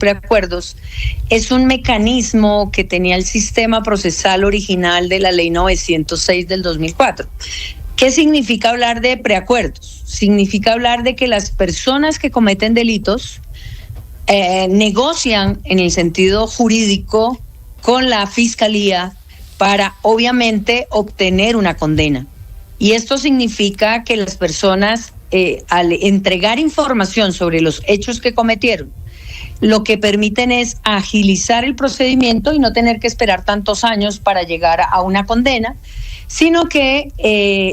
preacuerdos es un mecanismo que tenía el sistema procesal original de la Ley 906 del 2004. ¿Qué significa hablar de preacuerdos? Significa hablar de que las personas que cometen delitos negocian en el sentido jurídico con la fiscalía para, obviamente, obtener una condena. Y esto significa que las personas, al entregar información sobre los hechos que cometieron, lo que permiten es agilizar el procedimiento y no tener que esperar tantos años para llegar a una condena, sino que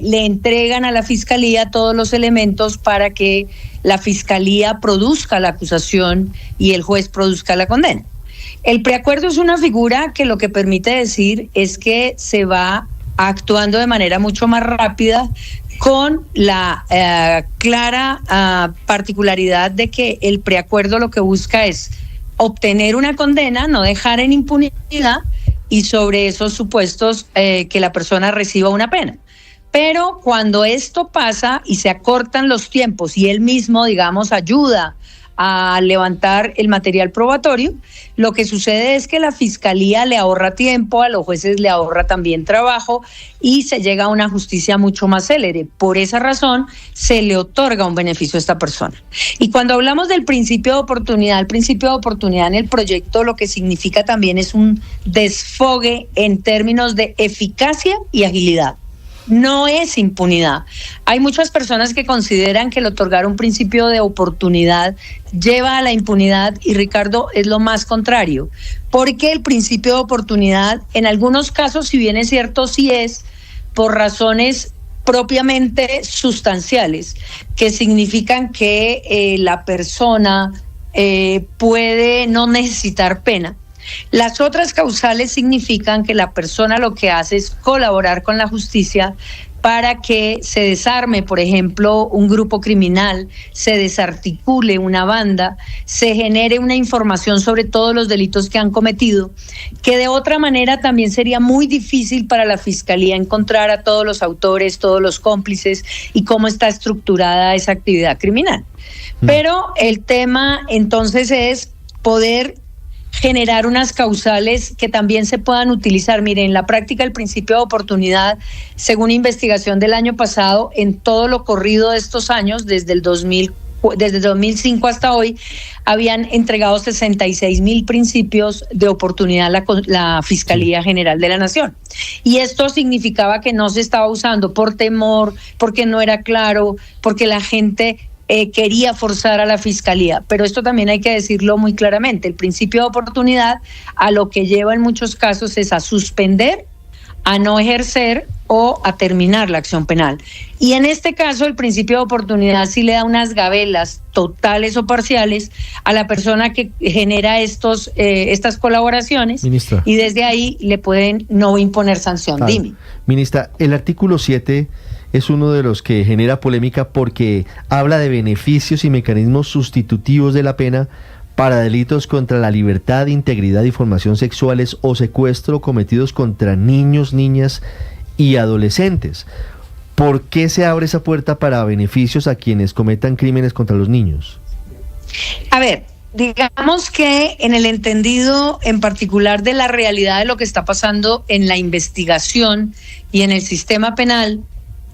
le entregan a la fiscalía todos los elementos para que la fiscalía produzca la acusación y el juez produzca la condena. El preacuerdo es una figura que lo que permite decir es que se va actuando de manera mucho más rápida, con la clara particularidad de que el preacuerdo lo que busca es obtener una condena, no dejar en impunidad, y sobre esos supuestos que la persona reciba una pena. Pero cuando esto pasa y se acortan los tiempos y él mismo, digamos, ayuda a levantar el material probatorio, lo que sucede es que la fiscalía le ahorra tiempo, a los jueces le ahorra también trabajo y se llega a una justicia mucho más célere. Por esa razón se le otorga un beneficio a esta persona. Y cuando hablamos del principio de oportunidad, el principio de oportunidad en el proyecto lo que significa también es un desfogue en términos de eficacia y agilidad. No es impunidad. Hay muchas personas que consideran que el otorgar un principio de oportunidad lleva a la impunidad, y Ricardo, es lo más contrario, porque el principio de oportunidad en algunos casos, si bien es cierto, sí es por razones propiamente sustanciales, que significan que la persona puede no necesitar pena. Las otras causales significan que la persona lo que hace es colaborar con la justicia para que se desarme, por ejemplo, un grupo criminal, se desarticule una banda, se genere una información sobre todos los delitos que han cometido, que de otra manera también sería muy difícil para la fiscalía encontrar a todos los autores, todos los cómplices y cómo está estructurada esa actividad criminal. Pero el tema entonces es poder generar unas causales que también se puedan utilizar. Miren, en la práctica el principio de oportunidad, según investigación del año pasado, en todo lo corrido de estos años, desde el 2005 hasta hoy, habían entregado 66,000 principios de oportunidad la Fiscalía General de la Nación. Y esto significaba que no se estaba usando por temor, porque no era claro, porque la gente quería forzar a la fiscalía. Pero esto también hay que decirlo muy claramente: el principio de oportunidad a lo que lleva en muchos casos es a suspender, a no ejercer o a terminar la acción penal. Y en este caso el principio de oportunidad sí le da unas gabelas totales o parciales a la persona que genera estas colaboraciones. Ministra, y desde ahí le pueden no imponer sanción. Dime. Ministra, el artículo 7 es uno de los que genera polémica porque habla de beneficios y mecanismos sustitutivos de la pena para delitos contra la libertad, integridad y formación sexuales o secuestro cometidos contra niños, niñas y adolescentes. ¿Por qué se abre esa puerta para beneficios a quienes cometan crímenes contra los niños? A ver, digamos que en el entendido en particular de la realidad de lo que está pasando en la investigación y en el sistema penal,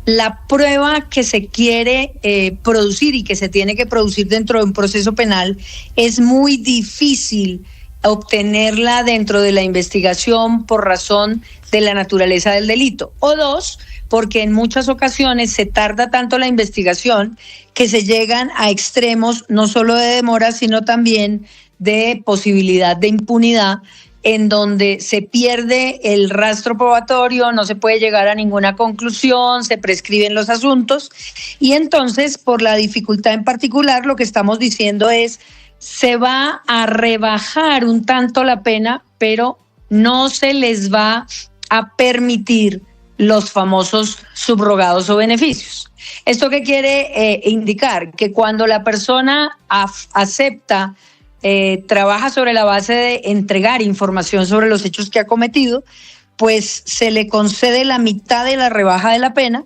la prueba que se quiere producir y que se tiene que producir dentro de un proceso penal es muy difícil obtenerla dentro de la investigación por razón de la naturaleza del delito. O dos, porque en muchas ocasiones se tarda tanto la investigación que se llegan a extremos no solo de demora, sino también de posibilidad de impunidad, en donde se pierde el rastro probatorio, no se puede llegar a ninguna conclusión, se prescriben los asuntos, y entonces, por la dificultad en particular, lo que estamos diciendo es: se va a rebajar un tanto la pena, pero no se les va a permitir los famosos subrogados o beneficios. ¿Esto qué quiere indicar? Que cuando la persona acepta, trabaja sobre la base de entregar información sobre los hechos que ha cometido, pues se le concede la mitad de la rebaja de la pena,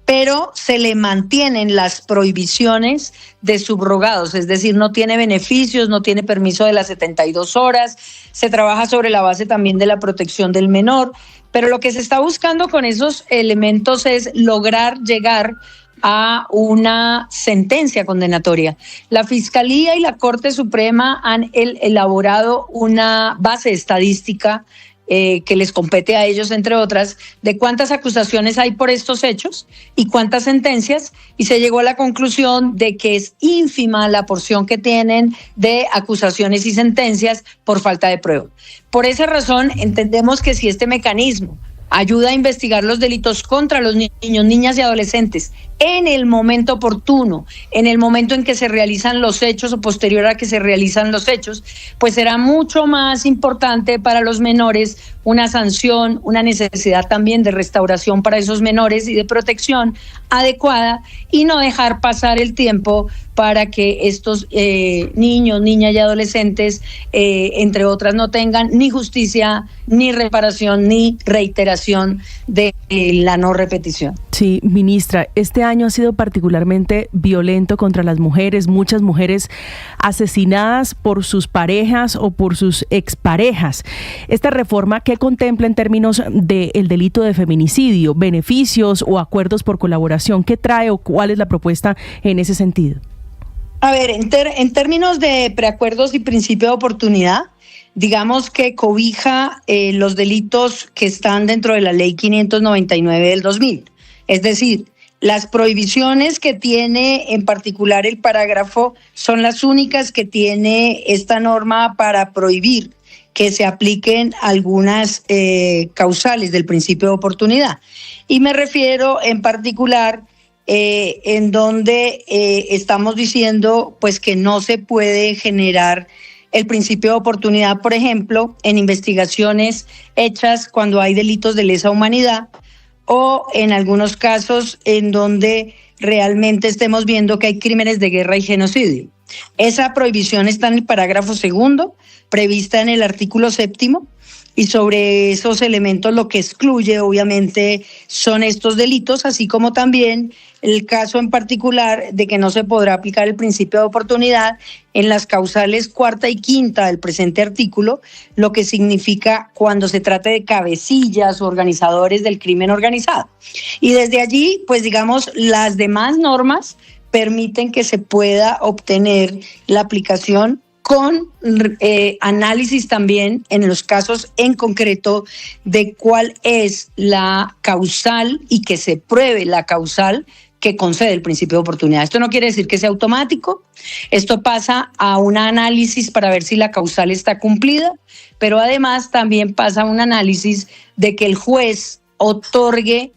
pero se le mantienen las prohibiciones de subrogados, es decir, no tiene beneficios, no tiene permiso de las 72 horas, se trabaja sobre la base también de la protección del menor, pero lo que se está buscando con esos elementos es lograr llegar a una sentencia condenatoria. La Fiscalía y la Corte Suprema han elaborado una base estadística que les compete a ellos, entre otras, de cuántas acusaciones hay por estos hechos y cuántas sentencias, y se llegó a la conclusión de que es ínfima la porción que tienen de acusaciones y sentencias por falta de prueba. Por esa razón, entendemos que si este mecanismo ayuda a investigar los delitos contra los niños, niñas y adolescentes en el momento oportuno, en el momento en que se realizan los hechos o posterior a que se realizan los hechos, pues será mucho más importante para los menores una sanción, una necesidad también de restauración para esos menores y de protección adecuada, y no dejar pasar el tiempo para que estos niños, niñas y adolescentes, entre otras, no tengan ni justicia, ni reparación, ni reiteración de la no repetición. Sí, ministra, este año ha sido particularmente violento contra las mujeres, muchas mujeres asesinadas por sus parejas o por sus exparejas. Esta reforma, ¿qué contempla en términos del delito de feminicidio? ¿Beneficios o acuerdos por colaboración? ¿Qué trae o cuál es la propuesta en ese sentido? A ver, en términos de preacuerdos y principio de oportunidad, digamos que cobija los delitos que están dentro de la Ley 599 del 2000. Es decir, las prohibiciones que tiene en particular el parágrafo son las únicas que tiene esta norma para prohibir que se apliquen algunas causales del principio de oportunidad. Y me refiero en particular en donde estamos diciendo pues que no se puede generar el principio de oportunidad, por ejemplo, en investigaciones hechas cuando hay delitos de lesa humanidad, o en algunos casos en donde realmente estemos viendo que hay crímenes de guerra y genocidio. Esa prohibición está en el parágrafo 2, prevista en el artículo 7, y sobre esos elementos lo que excluye obviamente son estos delitos, así como también el caso en particular de que no se podrá aplicar el principio de oportunidad en las causales 4ª y 5ª del presente artículo, lo que significa cuando se trate de cabecillas o organizadores del crimen organizado. Y desde allí, pues digamos, las demás normas permiten que se pueda obtener la aplicación con análisis también en los casos en concreto de cuál es la causal y que se pruebe la causal que concede el principio de oportunidad. Esto no quiere decir que sea automático, esto pasa a un análisis para ver si la causal está cumplida, pero además también pasa a un análisis de que el juez otorgue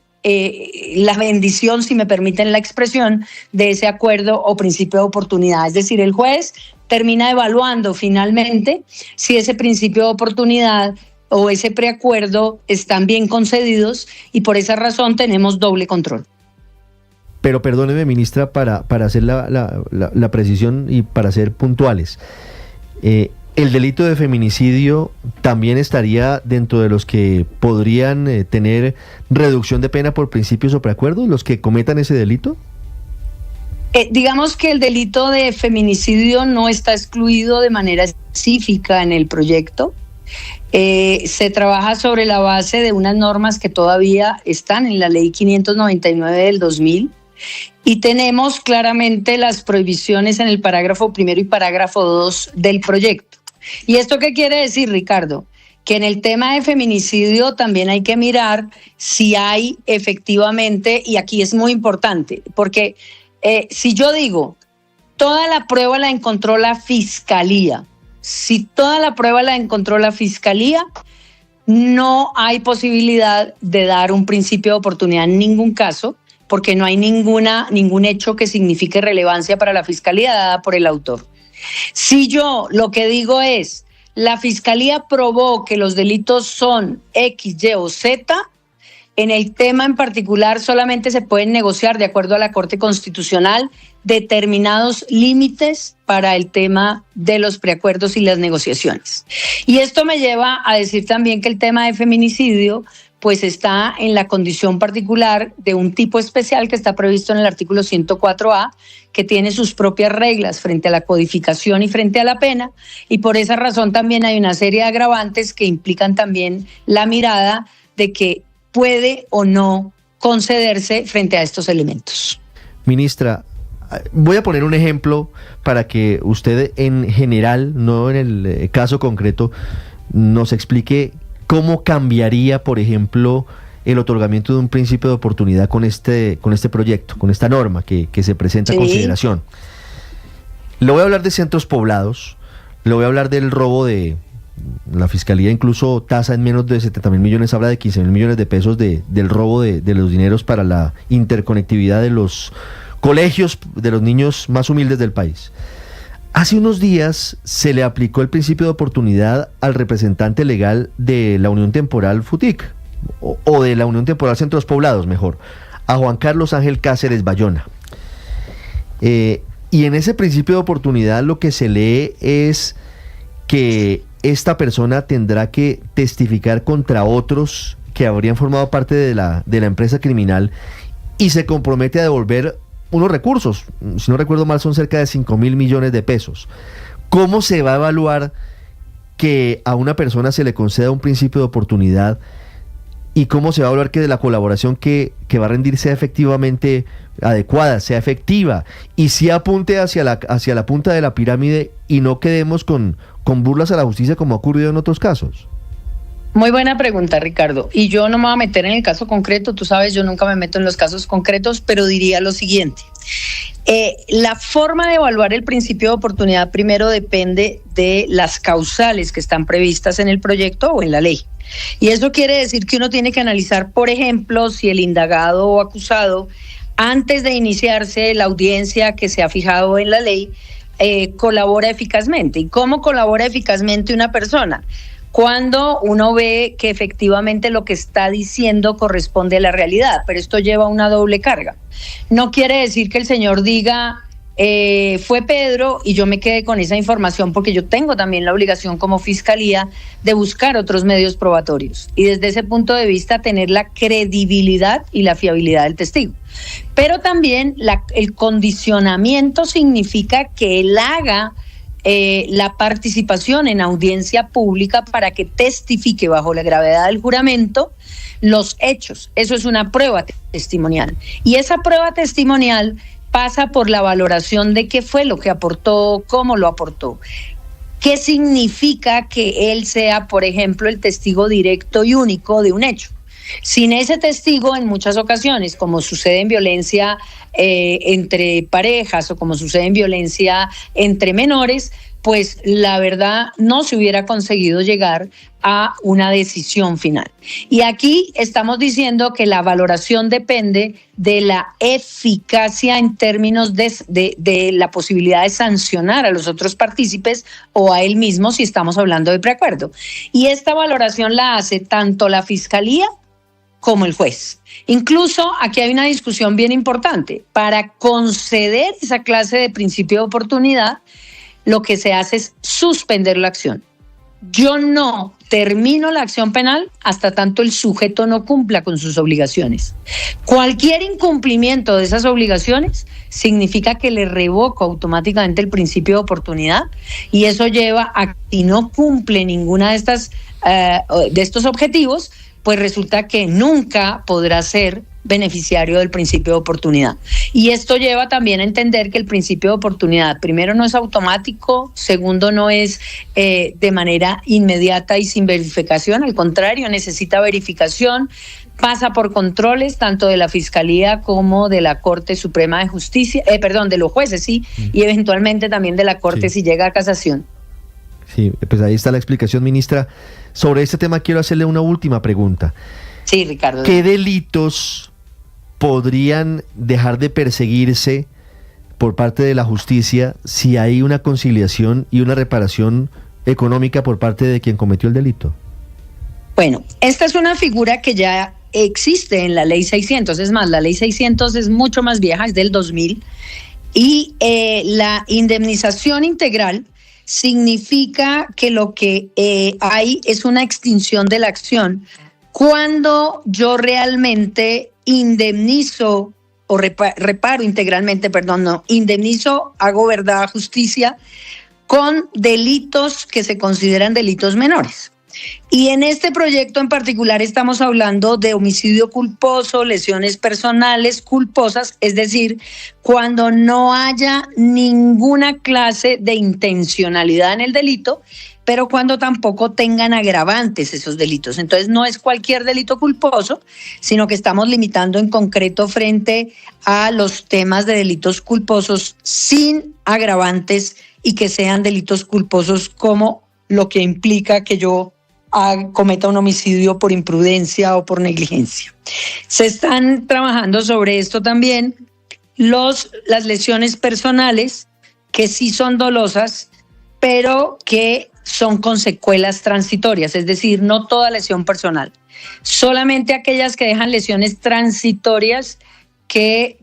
la bendición, si me permiten la expresión, de ese acuerdo o principio de oportunidad. Es decir, el juez termina evaluando finalmente si ese principio de oportunidad o ese preacuerdo están bien concedidos, y por esa razón tenemos doble control. Pero perdóneme, ministra, para hacer la precisión y para ser puntuales, ¿el delito de feminicidio también estaría dentro de los que podrían tener reducción de pena por principios o preacuerdos, los que cometan ese delito? Digamos que el delito de feminicidio no está excluido de manera específica en el proyecto. Se trabaja sobre la base de unas normas que todavía están en la Ley 599 del 2000, y tenemos claramente las prohibiciones en el parágrafo 1 y parágrafo 2 del proyecto. ¿Y esto qué quiere decir, Ricardo? Que en el tema de feminicidio también hay que mirar si hay efectivamente, y aquí es muy importante, porque si yo digo, toda la prueba la encontró la Fiscalía, si toda la prueba la encontró la Fiscalía, no hay posibilidad de dar un principio de oportunidad en ningún caso, porque no hay ningún hecho que signifique relevancia para la Fiscalía dada por el autor. Si yo lo que digo es, la Fiscalía probó que los delitos son X, Y o Z, en el tema en particular solamente se pueden negociar, de acuerdo a la Corte Constitucional, determinados límites para el tema de los preacuerdos y las negociaciones. Y esto me lleva a decir también que el tema de feminicidio pues está en la condición particular de un tipo especial que está previsto en el artículo 104A, que tiene sus propias reglas frente a la codificación y frente a la pena, y por esa razón también hay una serie de agravantes que implican también la mirada de que puede o no concederse frente a estos elementos. Ministra, voy a poner un ejemplo para que usted en general, no en el caso concreto, nos explique cómo cambiaría, por ejemplo, el otorgamiento de un principio de oportunidad con este proyecto, con esta norma que se presenta a consideración. Le voy a hablar de centros poblados, le voy a hablar del robo de... La Fiscalía incluso tasa en menos de 70.000 millones, habla de 15.000 millones de pesos del robo de los dineros para la interconectividad de los colegios de los niños más humildes del país. Hace unos días se le aplicó el principio de oportunidad al representante legal de la Unión Temporal FUTIC, o de la Unión Temporal Centros Poblados, mejor, a Juan Carlos Ángel Cáceres Bayona. Y en ese principio de oportunidad lo que se lee es que esta persona tendrá que testificar contra otros que habrían formado parte de la empresa criminal y se compromete a devolver unos recursos, si no recuerdo mal son cerca de 5.000 millones de pesos. ¿Cómo se va a evaluar que a una persona se le conceda un principio de oportunidad y cómo se va a evaluar que de la colaboración que va a rendir sea efectivamente adecuada, sea efectiva y si apunte hacia la punta de la pirámide y no quedemos con burlas a la justicia como ha ocurrido en otros casos? Muy buena pregunta, Ricardo. Y yo no me voy a meter en el caso concreto, tú sabes, yo nunca me meto en los casos concretos, pero diría lo siguiente. La forma de evaluar el principio de oportunidad primero depende de las causales que están previstas en el proyecto o en la ley. Y eso quiere decir que uno tiene que analizar, por ejemplo, si el indagado o acusado, antes de iniciarse la audiencia que se ha fijado en la ley, colabora eficazmente. ¿Y cómo colabora eficazmente una persona? Cuando uno ve que efectivamente lo que está diciendo corresponde a la realidad, pero esto lleva una doble carga. No quiere decir que el señor diga, fue Pedro y yo me quedé con esa información, porque yo tengo también la obligación como fiscalía de buscar otros medios probatorios y desde ese punto de vista tener la credibilidad y la fiabilidad del testigo. Pero también el condicionamiento significa que él haga la participación en audiencia pública para que testifique bajo la gravedad del juramento los hechos. Eso es una prueba testimonial. Y esa prueba testimonial pasa por la valoración de qué fue lo que aportó, cómo lo aportó. ¿Qué significa que él sea, por ejemplo, el testigo directo y único de un hecho? Sin ese testigo, en muchas ocasiones, como sucede en violencia entre parejas o como sucede en violencia entre menores, pues la verdad no se hubiera conseguido llegar a una decisión final. Y aquí estamos diciendo que la valoración depende de la eficacia en términos de la posibilidad de sancionar a los otros partícipes o a él mismo si estamos hablando de preacuerdo. Y esta valoración la hace tanto la Fiscalía como el juez. Incluso aquí hay una discusión bien importante. Para conceder esa clase de principio de oportunidad, lo que se hace es suspender la acción. Yo no termino la acción penal hasta tanto el sujeto no cumpla con sus obligaciones. Cualquier incumplimiento de esas obligaciones significa que le revoco automáticamente el principio de oportunidad y eso lleva a que si no cumple ninguna de estos objetivos, pues resulta que nunca podrá ser beneficiario del principio de oportunidad. Y esto lleva también a entender que el principio de oportunidad, primero, no es automático, segundo, no es de manera inmediata y sin verificación, al contrario, necesita verificación, pasa por controles tanto de la Fiscalía como de la Corte Suprema de Justicia, de los jueces, sí, y eventualmente también de la Corte si llega a casación. Sí, pues ahí está la explicación, ministra. Sobre este tema quiero hacerle una última pregunta. Sí, Ricardo. ¿Qué delitos podrían dejar de perseguirse por parte de la justicia si hay una conciliación y una reparación económica por parte de quien cometió el delito? Bueno, esta es una figura que ya existe en la Ley 600. Es más, la Ley 600 es mucho más vieja, es del 2000. Y la indemnización integral significa que lo que hay es una extinción de la acción cuando yo realmente indemnizo o reparo integralmente, indemnizo, hago verdad, justicia, con delitos que se consideran delitos menores. Y en este proyecto en particular estamos hablando de homicidio culposo, lesiones personales culposas, es decir, cuando no haya ninguna clase de intencionalidad en el delito, pero cuando tampoco tengan agravantes esos delitos. Entonces no es cualquier delito culposo, sino que estamos limitando en concreto frente a los temas de delitos culposos sin agravantes y que sean delitos culposos como lo que implica que yo cometa un homicidio por imprudencia o por negligencia. Se están trabajando sobre esto también las lesiones personales, que sí son dolosas, pero que son con secuelas transitorias, es decir, no toda lesión personal, solamente aquellas que dejan lesiones transitorias que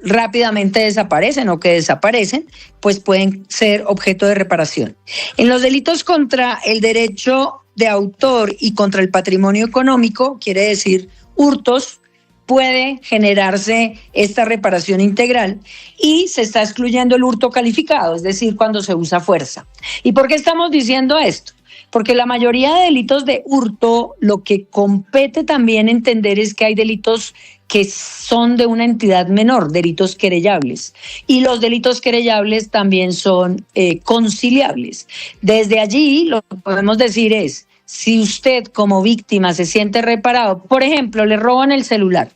rápidamente desaparecen o que desaparecen, pues pueden ser objeto de reparación. En los delitos contra el derecho de autor y contra el patrimonio económico, quiere decir hurtos, puede generarse esta reparación integral y se está excluyendo el hurto calificado, es decir, cuando se usa fuerza. ¿Y por qué estamos diciendo esto? Porque la mayoría de delitos de hurto, lo que compete también entender es que hay delitos que son de una entidad menor, delitos querellables. Y los delitos querellables también son conciliables. Desde allí lo que podemos decir es, si usted como víctima se siente reparado, por ejemplo, le roban el celular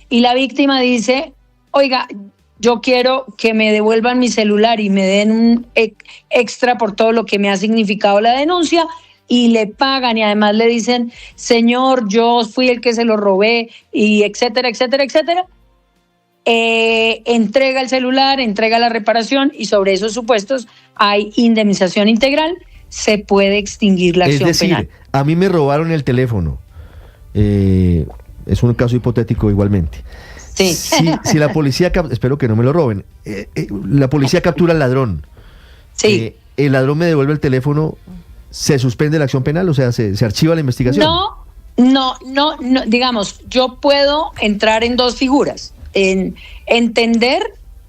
y la víctima dice, oiga, yo quiero que me devuelvan mi celular y me den un extra por todo lo que me ha significado la denuncia, y le pagan y además le dicen, señor, yo fui el que se lo robé, y etcétera, etcétera, etcétera, entrega el celular, entrega la reparación y sobre esos supuestos hay indemnización integral, se puede extinguir la acción penal. Es decir, a mí me robaron el teléfono, es un caso hipotético igualmente. Sí. Si la policía, espero que no me lo roben, la policía captura al ladrón, sí. El ladrón me devuelve el teléfono, ¿se suspende la acción penal? O sea, ¿se archiva la investigación? No, digamos, yo puedo entrar en dos figuras, en entender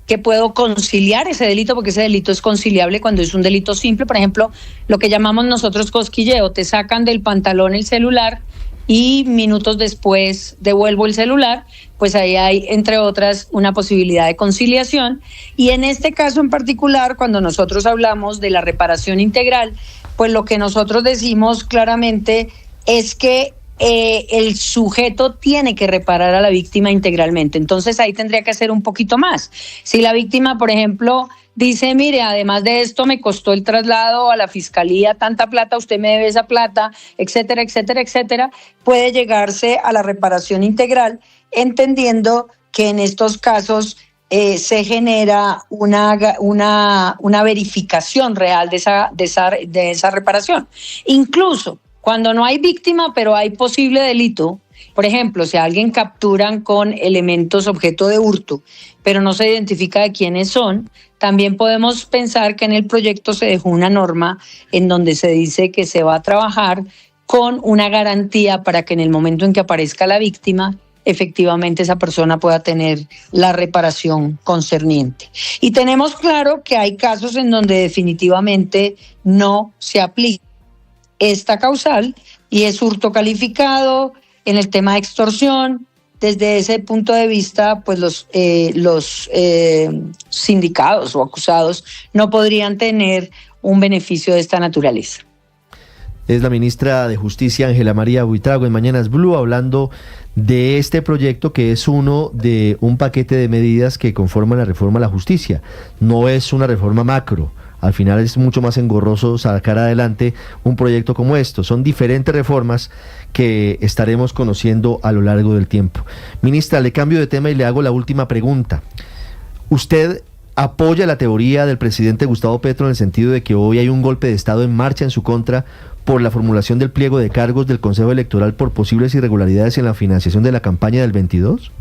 que puedo conciliar ese delito, porque ese delito es conciliable cuando es un delito simple, por ejemplo, lo que llamamos nosotros cosquilleo, te sacan del pantalón el celular y minutos después devuelvo el celular, pues ahí hay, entre otras, una posibilidad de conciliación. Y en este caso en particular, cuando nosotros hablamos de la reparación integral, pues lo que nosotros decimos claramente es que el sujeto tiene que reparar a la víctima integralmente. Entonces ahí tendría que hacer un poquito más. Si la víctima, por ejemplo, dice, mire, además de esto me costó el traslado a la fiscalía tanta plata, usted me debe esa plata, etcétera, etcétera, etcétera, puede llegarse a la reparación integral, entendiendo que en estos casos se genera una verificación real de esa reparación. Incluso cuando no hay víctima, pero hay posible delito, por ejemplo, si a alguien capturan con elementos objeto de hurto, pero no se identifica de quiénes son, también podemos pensar que en el proyecto se dejó una norma en donde se dice que se va a trabajar con una garantía para que en el momento en que aparezca la víctima, efectivamente esa persona pueda tener la reparación concerniente. Y tenemos claro que hay casos en donde definitivamente no se aplica esta causal y es hurto calificado. En el tema de extorsión, desde ese punto de vista, pues los sindicados o acusados no podrían tener un beneficio de esta naturaleza. Es la ministra de Justicia, Ángela María Buitrago, en Mañanas Blue, hablando de este proyecto que es uno de un paquete de medidas que conforman la reforma a la justicia. No es una reforma macro. Al final es mucho más engorroso sacar adelante un proyecto como esto. Son diferentes reformas que estaremos conociendo a lo largo del tiempo. Ministra, le cambio de tema y le hago la última pregunta. ¿Usted apoya la teoría del presidente Gustavo Petro en el sentido de que hoy hay un golpe de Estado en marcha en su contra por la formulación del pliego de cargos del Consejo Electoral por posibles irregularidades en la financiación de la campaña del 22?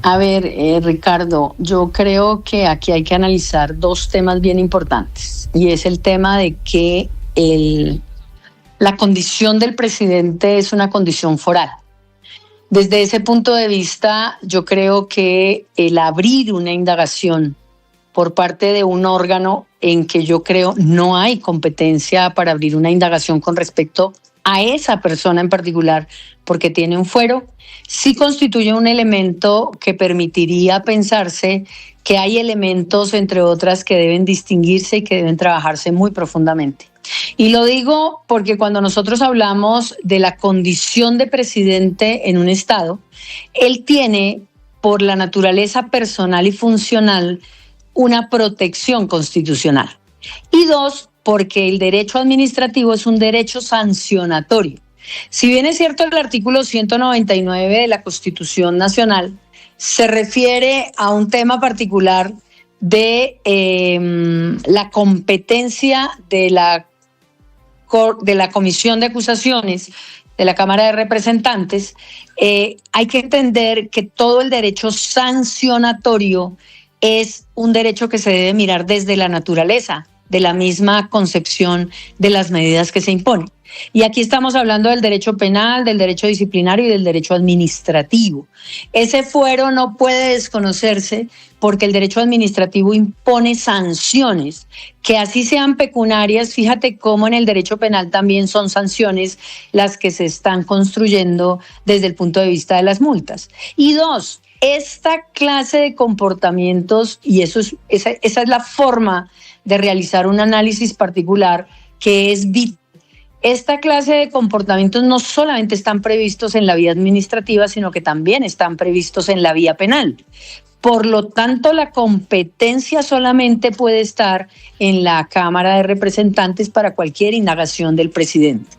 A ver, Ricardo, yo creo que aquí hay que analizar dos temas bien importantes y es el tema de que la condición del presidente es una condición foral. Desde ese punto de vista, yo creo que el abrir una indagación por parte de un órgano en que yo creo no hay competencia para abrir una indagación con respecto a esa persona en particular, porque tiene un fuero, sí constituye un elemento que permitiría pensarse que hay elementos, entre otras, que deben distinguirse y que deben trabajarse muy profundamente. Y lo digo porque cuando nosotros hablamos de la condición de presidente en un Estado, él tiene, por la naturaleza personal y funcional, una protección constitucional. Y dos, porque el derecho administrativo es un derecho sancionatorio. Si bien es cierto, el artículo 199 de la Constitución Nacional se refiere a un tema particular de la competencia de la Comisión de Acusaciones de la Cámara de Representantes, hay que entender que todo el derecho sancionatorio es un derecho que se debe mirar desde la naturaleza de la misma concepción de las medidas que se imponen. Y aquí estamos hablando del derecho penal, del derecho disciplinario y del derecho administrativo. Ese fuero no puede desconocerse porque el derecho administrativo impone sanciones, que así sean pecuniarias. Fíjate cómo en el derecho penal también son sanciones las que se están construyendo desde el punto de vista de las multas. Y dos, esta clase de comportamientos, y esa es la forma de realizar un análisis particular que es vital. Esta clase de comportamientos no solamente están previstos en la vía administrativa, sino que también están previstos en la vía penal. Por lo tanto, la competencia solamente puede estar en la Cámara de Representantes para cualquier indagación del presidente.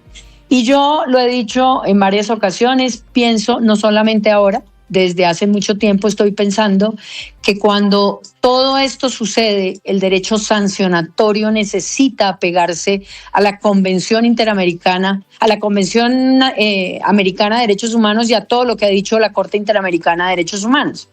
Y yo lo he dicho en varias ocasiones, pienso, no solamente ahora, desde hace mucho tiempo estoy pensando que cuando todo esto sucede, el derecho sancionatorio necesita apegarse a la Convención Interamericana, a la Convención Americana de Derechos Humanos y a todo lo que ha dicho la Corte Interamericana de Derechos Humanos.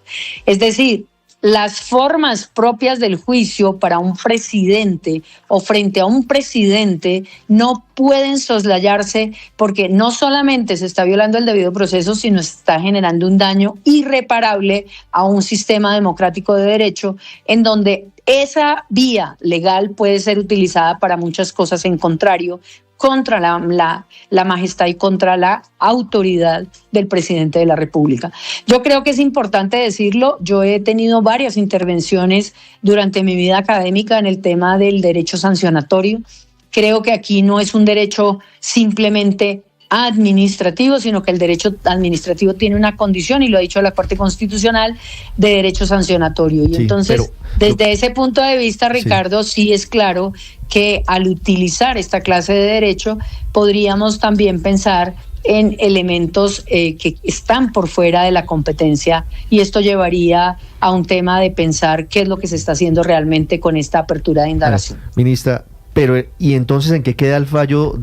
Es decir, las formas propias del juicio para un presidente o frente a un presidente no pueden soslayarse porque no solamente se está violando el debido proceso, sino se está generando un daño irreparable a un sistema democrático de derecho en donde esa vía legal puede ser utilizada para muchas cosas en contrario, contra la majestad y contra la autoridad del presidente de la República. Yo creo que es importante decirlo. Yo he tenido varias intervenciones durante mi vida académica en el tema del derecho sancionatorio. Creo que aquí no es un derecho simplemente administrativo, sino que el derecho administrativo tiene una condición, y lo ha dicho la Corte Constitucional, de derecho sancionatorio. Y sí, entonces, desde ese punto de vista, Ricardo, sí es claro que al utilizar esta clase de derecho, podríamos también pensar en elementos que están por fuera de la competencia, y esto llevaría a un tema de pensar qué es lo que se está haciendo realmente con esta apertura de indagación. Ministra, pero, ¿y entonces en qué queda el fallo?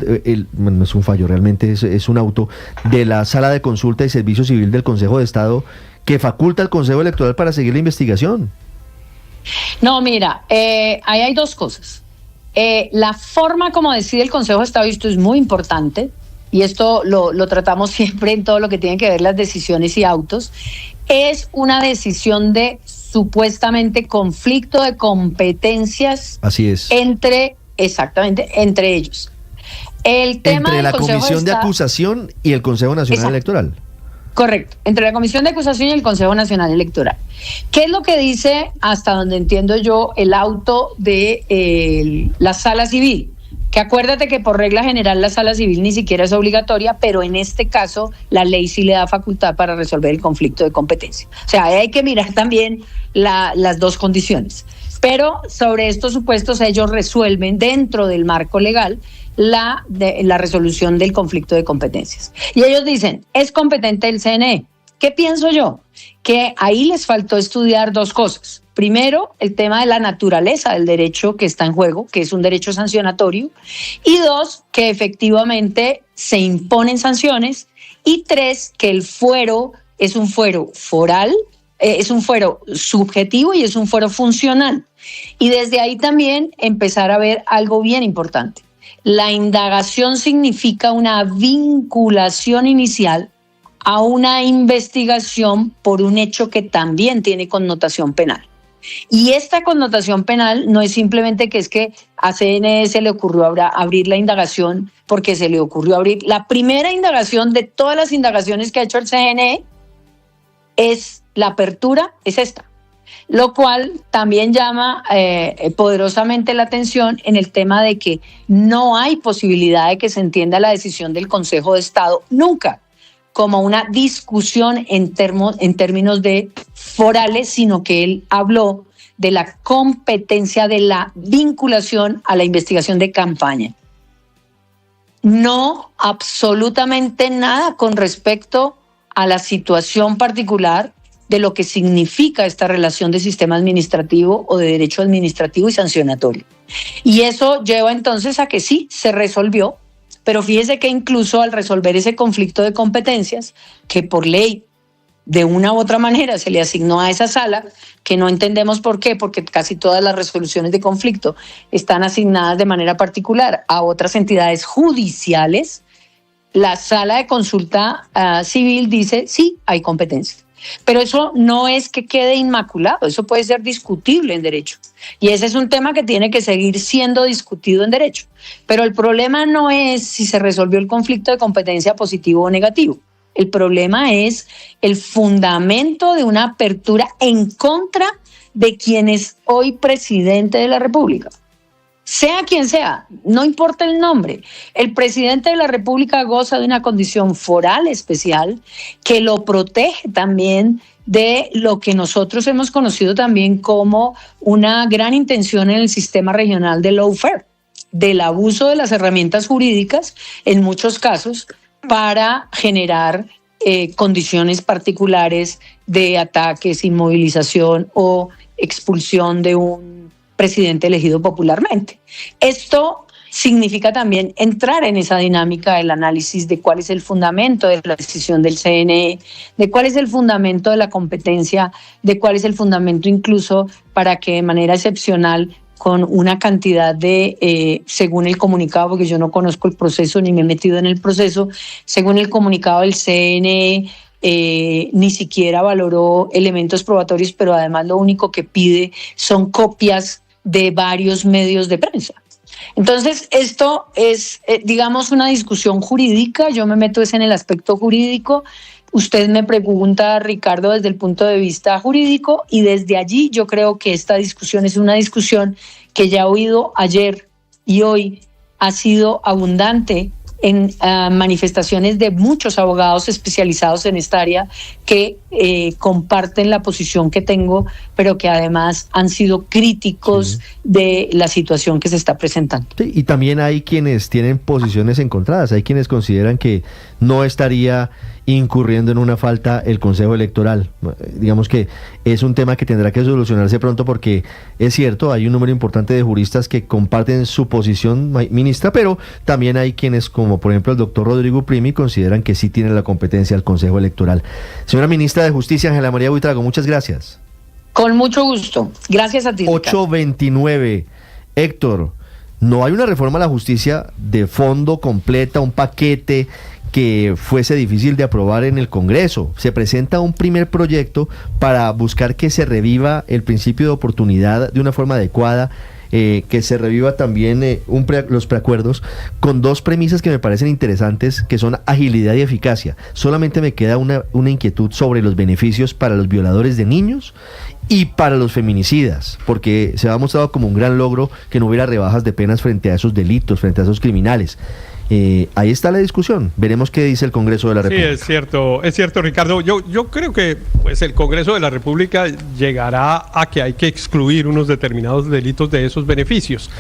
No es un fallo, realmente es un auto de la Sala de Consulta y Servicio Civil del Consejo de Estado que faculta al Consejo Electoral para seguir la investigación. No, mira, ahí hay dos cosas. La forma como decide el Consejo de Estado, y esto es muy importante, y esto lo tratamos siempre en todo lo que tiene que ver las decisiones y autos, es una decisión de supuestamente conflicto de competencias. Así es. Entre ellos. El tema entre la Consejo Comisión de Acusación y el Consejo Nacional Electoral. Correcto, entre la Comisión de Acusación y el Consejo Nacional Electoral. ¿Qué es lo que dice, hasta donde entiendo yo, el auto de la Sala Civil? Que acuérdate que por regla general la Sala Civil ni siquiera es obligatoria, pero en este caso la ley sí le da facultad para resolver el conflicto de competencia. O sea, hay que mirar también las dos condiciones. Pero sobre estos supuestos ellos resuelven dentro del marco legal la resolución del conflicto de competencias. Y ellos dicen, es competente el CNE. ¿Qué pienso yo? Que ahí les faltó estudiar dos cosas. Primero, el tema de la naturaleza del derecho que está en juego, que es un derecho sancionatorio. Y dos, que efectivamente se imponen sanciones. Y tres, que el fuero es un fuero foral, es un fuero subjetivo y es un fuero funcional. Y desde ahí también empezar a ver algo bien importante. La indagación significa una vinculación inicial a una investigación por un hecho que también tiene connotación penal. Y esta connotación penal no es simplemente que es que a CNE se le ocurrió abrir la indagación porque se le ocurrió abrir. La primera indagación de todas las indagaciones que ha hecho el CNE es la apertura, es esta. Lo cual también llama poderosamente la atención en el tema de que no hay posibilidad de que se entienda la decisión del Consejo de Estado nunca como una discusión en términos de forales, sino que él habló de la competencia de la vinculación a la investigación de campaña. No absolutamente nada con respecto a la situación particular de lo que significa esta relación de sistema administrativo o de derecho administrativo y sancionatorio. Y eso lleva entonces a que sí, se resolvió, pero fíjese que incluso al resolver ese conflicto de competencias, que por ley de una u otra manera se le asignó a esa sala, que no entendemos por qué, porque casi todas las resoluciones de conflicto están asignadas de manera particular a otras entidades judiciales, la sala de consulta civil dice sí, hay competencia. Pero eso no es que quede inmaculado, eso puede ser discutible en derecho. Y ese es un tema que tiene que seguir siendo discutido en derecho. Pero el problema no es si se resolvió el conflicto de competencia positivo o negativo. El problema es el fundamento de una apertura en contra de quien es hoy presidente de la República. Sea quien sea, no importa el nombre, el presidente de la República goza de una condición foral especial que lo protege también de lo que nosotros hemos conocido también como una gran intención en el sistema regional de lawfare, del abuso de las herramientas jurídicas en muchos casos para generar condiciones particulares de ataques, inmovilización o expulsión de un presidente elegido popularmente. Esto significa también entrar en esa dinámica del análisis de cuál es el fundamento de la decisión del CNE, de cuál es el fundamento de la competencia, de cuál es el fundamento incluso para que de manera excepcional, con una cantidad de, según el comunicado, porque yo no conozco el proceso ni me he metido en el proceso, según el comunicado del CNE, ni siquiera valoró elementos probatorios, pero además lo único que pide son copias de varios medios de prensa. Entonces, esto es, digamos, una discusión jurídica. Yo me meto en el aspecto jurídico. Usted me pregunta, Ricardo, desde el punto de vista jurídico, y desde allí yo creo que esta discusión es una discusión que ya he oído ayer y hoy ha sido abundante en manifestaciones de muchos abogados especializados en esta área que comparten la posición que tengo, pero que además han sido críticos de la situación que se está presentando. Sí, y también hay quienes tienen posiciones encontradas, hay quienes consideran que no estaría incurriendo en una falta el Consejo Electoral. Digamos que es un tema que tendrá que solucionarse pronto porque es cierto, hay un número importante de juristas que comparten su posición, ministra, pero también hay quienes, como por ejemplo el doctor Rodrigo Primi, consideran que sí tiene la competencia el Consejo Electoral. Señora ministra de Justicia, Ángela María Buitrago, muchas gracias. Con mucho gusto. Gracias a ti, Ricardo. 8:29. Héctor, no hay una reforma a la justicia de fondo completa, un paquete que fuese difícil de aprobar en el Congreso. Se presenta un primer proyecto para buscar que se reviva el principio de oportunidad de una forma adecuada, que se reviva también los preacuerdos, con dos premisas que me parecen interesantes, que son agilidad y eficacia. Solamente me queda una inquietud sobre los beneficios para los violadores de niños y para los feminicidas, porque se ha mostrado como un gran logro que no hubiera rebajas de penas frente a esos delitos, frente a esos criminales. Ahí está la discusión. Veremos qué dice el Congreso de la República. Sí, es cierto, Ricardo. Yo creo que pues el Congreso de la República llegará a que hay que excluir unos determinados delitos de esos beneficios,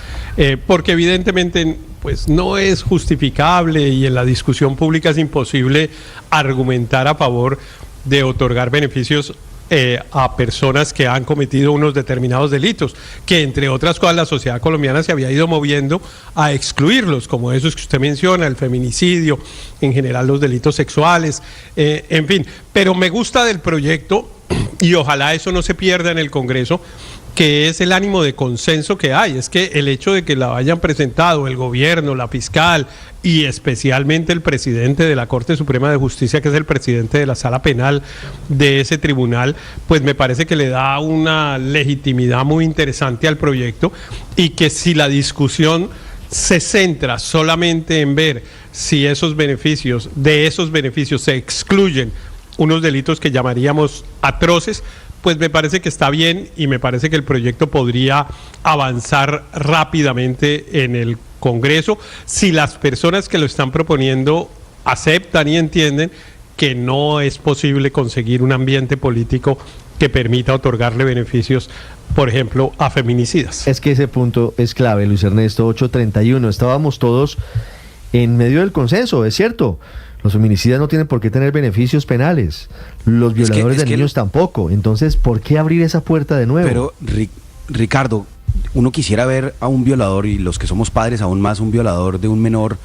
porque evidentemente pues no es justificable y en la discusión pública es imposible argumentar a favor de otorgar beneficios a personas que han cometido unos determinados delitos, que entre otras cosas la sociedad colombiana se había ido moviendo a excluirlos, como esos que usted menciona, el feminicidio, en general los delitos sexuales, en fin. Pero me gusta del proyecto, y ojalá eso no se pierda en el Congreso, que es el ánimo de consenso que hay. Es que el hecho de que la hayan presentado el gobierno, la fiscal y especialmente el presidente de la Corte Suprema de Justicia, que es el presidente de la Sala Penal de ese tribunal, pues me parece que le da una legitimidad muy interesante al proyecto, y que si la discusión se centra solamente en ver si de esos beneficios se excluyen unos delitos que llamaríamos atroces, pues me parece que está bien, y me parece que el proyecto podría avanzar rápidamente en el Congreso si las personas que lo están proponiendo aceptan y entienden que no es posible conseguir un ambiente político que permita otorgarle beneficios, por ejemplo, a feminicidas. Es que ese punto es clave, Luis Ernesto. 8:31, estábamos todos en medio del consenso, es cierto. Los feminicidas no tienen por qué tener beneficios penales, los violadores de niños tampoco. Entonces, ¿por qué abrir esa puerta de nuevo? Pero, Ricardo, uno quisiera ver a un violador, y los que somos padres aún más, un violador de un menor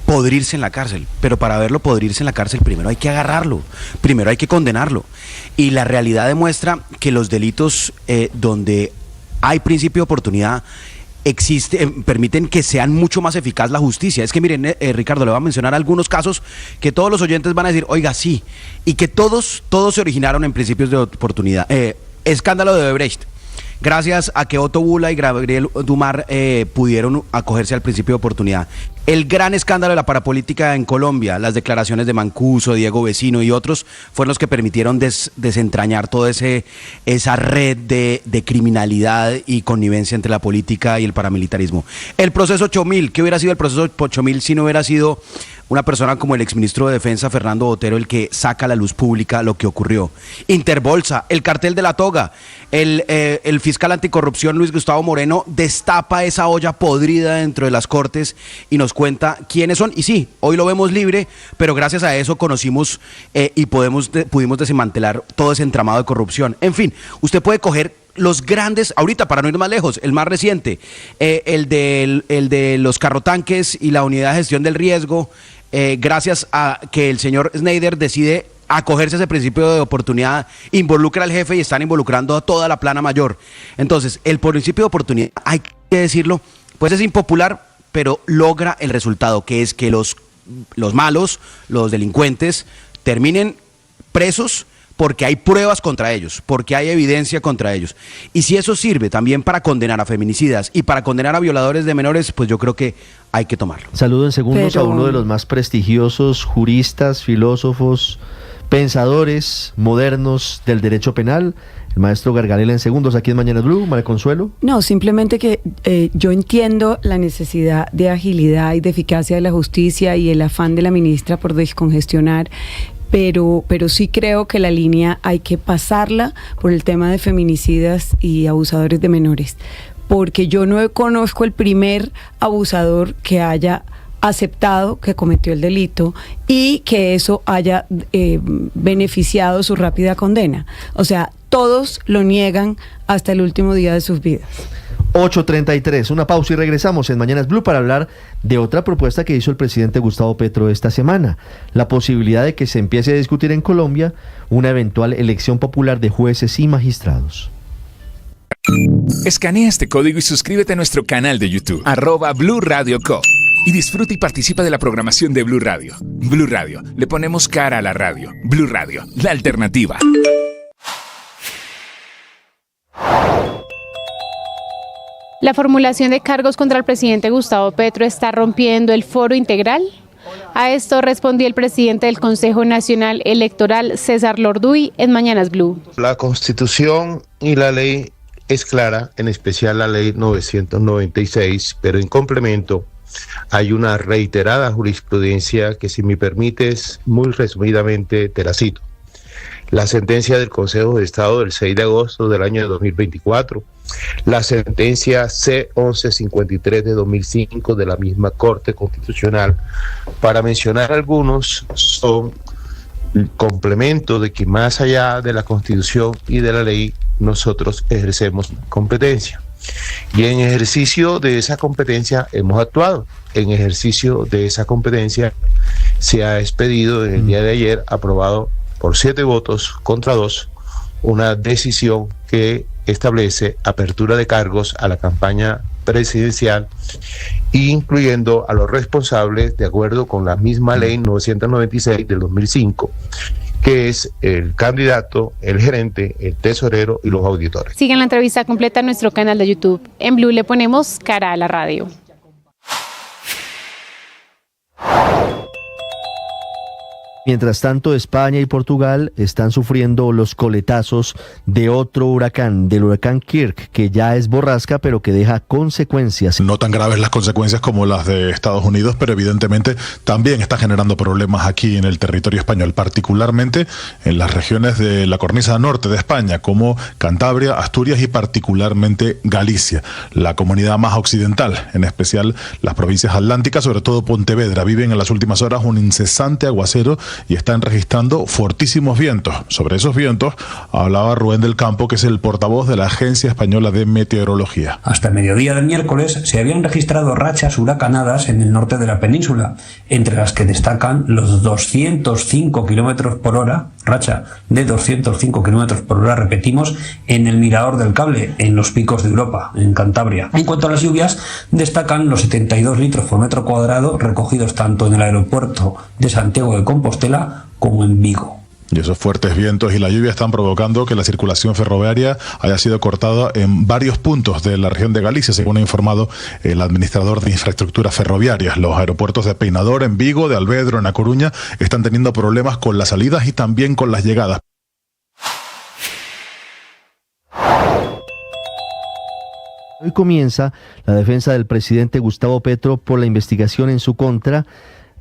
podrirse en la cárcel, pero para verlo podrirse en la cárcel primero hay que agarrarlo, primero hay que condenarlo, y la realidad demuestra que los delitos donde hay principio de oportunidad permiten que sean mucho más eficaz la justicia. Es que miren, Ricardo, le voy a mencionar algunos casos que todos los oyentes van a decir, oiga, sí, y que todos se originaron en principios de oportunidad. Escándalo de Odebrecht. Gracias a que Otto Bula y Gabriel Dumar pudieron acogerse al principio de oportunidad. El gran escándalo de la parapolítica en Colombia, las declaraciones de Mancuso, Diego Vecino y otros, fueron los que permitieron desentrañar toda esa red de criminalidad y connivencia entre la política y el paramilitarismo. El proceso 8000, ¿qué hubiera sido el proceso 8000 si no hubiera sido una persona como el exministro de Defensa, Fernando Botero, el que saca a la luz pública lo que ocurrió? Interbolsa, el cartel de la toga, el fiscal anticorrupción Luis Gustavo Moreno destapa esa olla podrida dentro de las Cortes y nos cuenta quiénes son. Y sí, hoy lo vemos libre, pero gracias a eso conocimos y pudimos desmantelar todo ese entramado de corrupción. En fin, usted puede coger los grandes, ahorita para no ir más lejos, el más reciente, el de los carrotanques y la unidad de gestión del riesgo, gracias a que el señor Schneider decide acogerse a ese principio de oportunidad, involucra al jefe y están involucrando a toda la plana mayor. Entonces, el principio de oportunidad, hay que decirlo, pues es impopular, pero logra el resultado, que es que los malos, los delincuentes, terminen presos porque hay pruebas contra ellos, porque hay evidencia contra ellos. Y si eso sirve también para condenar a feminicidas y para condenar a violadores de menores, pues yo creo que hay que tomarlo. Saludo en segundos a uno de los más prestigiosos juristas, filósofos, pensadores modernos del derecho penal, el maestro Gargarella en segundos, aquí en Mañanas Blue. María Consuelo. No, simplemente que yo entiendo la necesidad de agilidad y de eficacia de la justicia y el afán de la ministra por descongestionar, pero sí creo que la línea hay que pasarla por el tema de feminicidas y abusadores de menores, porque yo no conozco el primer abusador que haya aceptado que cometió el delito y que eso haya beneficiado su rápida condena. O sea, todos lo niegan hasta el último día de sus vidas. 8:33, una pausa y regresamos en Mañanas Blue para hablar de otra propuesta que hizo el presidente Gustavo Petro esta semana, la posibilidad de que se empiece a discutir en Colombia una eventual elección popular de jueces y magistrados. Escanea este código y suscríbete a nuestro canal de YouTube, @Blue Radio Co. Y disfruta y participa de la programación de Blue Radio. Blue Radio, le ponemos cara a la radio. Blue Radio, la alternativa. La formulación de cargos contra el presidente Gustavo Petro está rompiendo el foro integral. A esto respondió el presidente del Consejo Nacional Electoral, César Lorduy, en Mañanas Blue. La Constitución y la ley es clara, en especial la ley 996, pero en complemento hay una reiterada jurisprudencia que, si me permites, muy resumidamente te la cito. La sentencia del Consejo de Estado del 6 de agosto del año 2024, la sentencia C-1153 de 2005 de la misma Corte Constitucional, para mencionar algunos, son complemento de que más allá de la Constitución y de la ley, nosotros ejercemos competencia. Y en ejercicio de esa competencia hemos actuado. En ejercicio de esa competencia se ha expedido en el día de ayer, aprobado por 7 votos contra 2, una decisión que establece apertura de cargos a la campaña presidencial, incluyendo a los responsables de acuerdo con la misma ley 996 del 2005, que es el candidato, el gerente, el tesorero y los auditores. Sigan la entrevista completa en nuestro canal de YouTube. En Blue le ponemos cara a la radio. Mientras tanto, España y Portugal están sufriendo los coletazos de otro huracán, del huracán Kirk, que ya es borrasca, pero que deja consecuencias. No tan graves las consecuencias como las de Estados Unidos, pero evidentemente también está generando problemas aquí en el territorio español, particularmente en las regiones de la cornisa norte de España, como Cantabria, Asturias y particularmente Galicia, la comunidad más occidental, en especial las provincias atlánticas, sobre todo Pontevedra, viven en las últimas horas un incesante aguacero y están registrando fortísimos vientos. Sobre esos vientos hablaba Rubén del Campo, que es el portavoz de la Agencia Española de Meteorología. Hasta el mediodía del miércoles se habían registrado rachas huracanadas en el norte de la península, entre las que destacan los 205 km por hora, racha de 205 km por hora, repetimos, en el Mirador del Cable, en los Picos de Europa, en Cantabria. En cuanto a las lluvias, destacan los 72 litros por metro cuadrado recogidos tanto en el aeropuerto de Santiago de Compostela como en Vigo. Y esos fuertes vientos y la lluvia están provocando que la circulación ferroviaria haya sido cortada en varios puntos de la región de Galicia, según ha informado el administrador de infraestructuras ferroviarias. Los aeropuertos de Peinador, en Vigo, de Alvedro, en A Coruña, están teniendo problemas con las salidas y también con las llegadas. Hoy comienza la defensa del presidente Gustavo Petro por la investigación en su contra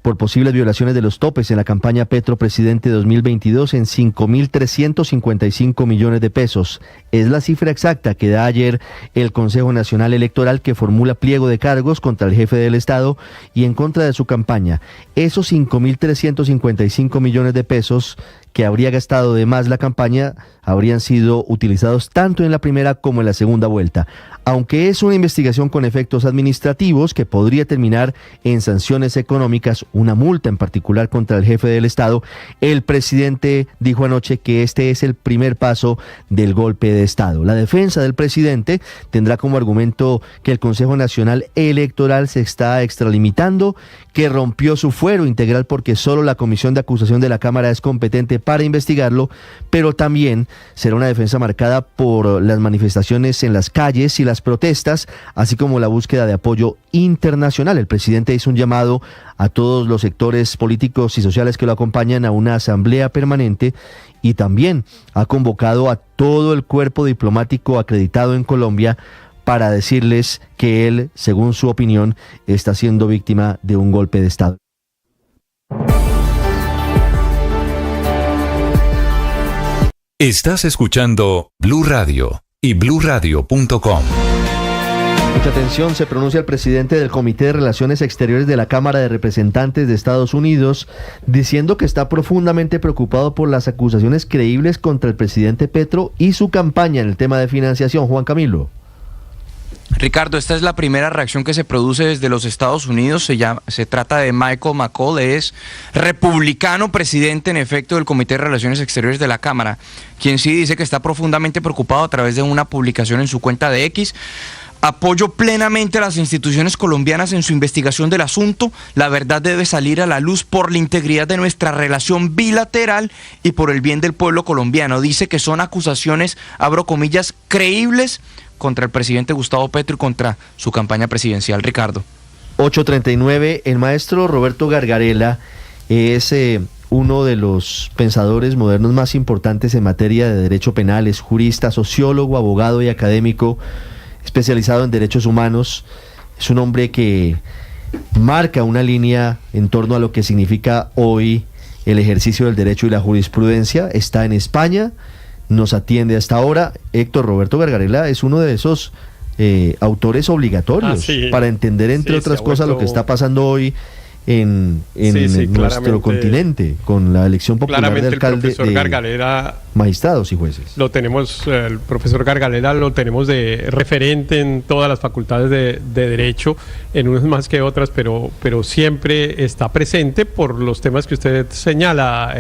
por posibles violaciones de los topes en la campaña Petro Presidente 2022 en 5.355 millones de pesos. Es la cifra exacta que da ayer el Consejo Nacional Electoral, que formula pliego de cargos contra el jefe del Estado y en contra de su campaña. Esos 5.355 millones de pesos que habría gastado de más la campaña habrían sido utilizados tanto en la primera como en la segunda vuelta. Aunque es una investigación con efectos administrativos que podría terminar en sanciones económicas, una multa en particular contra el jefe del Estado, el presidente dijo anoche que este es el primer paso del golpe de Estado. La defensa del presidente tendrá como argumento que el Consejo Nacional Electoral se está extralimitando, que rompió su fuero integral porque solo la Comisión de Acusación de la Cámara es competente para investigarlo, pero también será una defensa marcada por las manifestaciones en las calles y las protestas, así como la búsqueda de apoyo internacional. El presidente hizo un llamado a todos los sectores políticos y sociales que lo acompañan a una asamblea permanente y también ha convocado a todo el cuerpo diplomático acreditado en Colombia para decirles que él, según su opinión, está siendo víctima de un golpe de Estado. Estás escuchando Blue Radio y bluradio.com. Mucha atención, se pronuncia el presidente del Comité de Relaciones Exteriores de la Cámara de Representantes de Estados Unidos, diciendo que está profundamente preocupado por las acusaciones creíbles contra el presidente Petro y su campaña en el tema de financiación. Juan Camilo. Ricardo, esta es la primera reacción que se produce desde los Estados Unidos. Se trata de Michael McCaul, es republicano, presidente en efecto del Comité de Relaciones Exteriores de la Cámara, quien sí dice que está profundamente preocupado a través de una publicación en su cuenta de X. Apoyo plenamente a las instituciones colombianas en su investigación del asunto. La verdad debe salir a la luz por la integridad de nuestra relación bilateral y por el bien del pueblo colombiano. Dice que son acusaciones, abro comillas, creíbles contra el presidente Gustavo Petro y contra su campaña presidencial. Ricardo. 8:39, el maestro Roberto Gargarella es uno de los pensadores modernos más importantes en materia de derecho penal. Es jurista, sociólogo, abogado y académico especializado en derechos humanos. Es un hombre que marca una línea en torno a lo que significa hoy el ejercicio del derecho y la jurisprudencia. Está en España, nos atiende hasta ahora. Héctor, Roberto Gargarella es uno de esos autores obligatorios para entender, entre otras cosas, lo que está pasando hoy en nuestro continente, con la elección popular de alcalde. El profesor Gargarella magistrados y jueces. Lo tenemos, el profesor Gargalera lo tenemos de referente en todas las facultades de Derecho, en unas más que otras, pero siempre está presente por los temas que usted señala,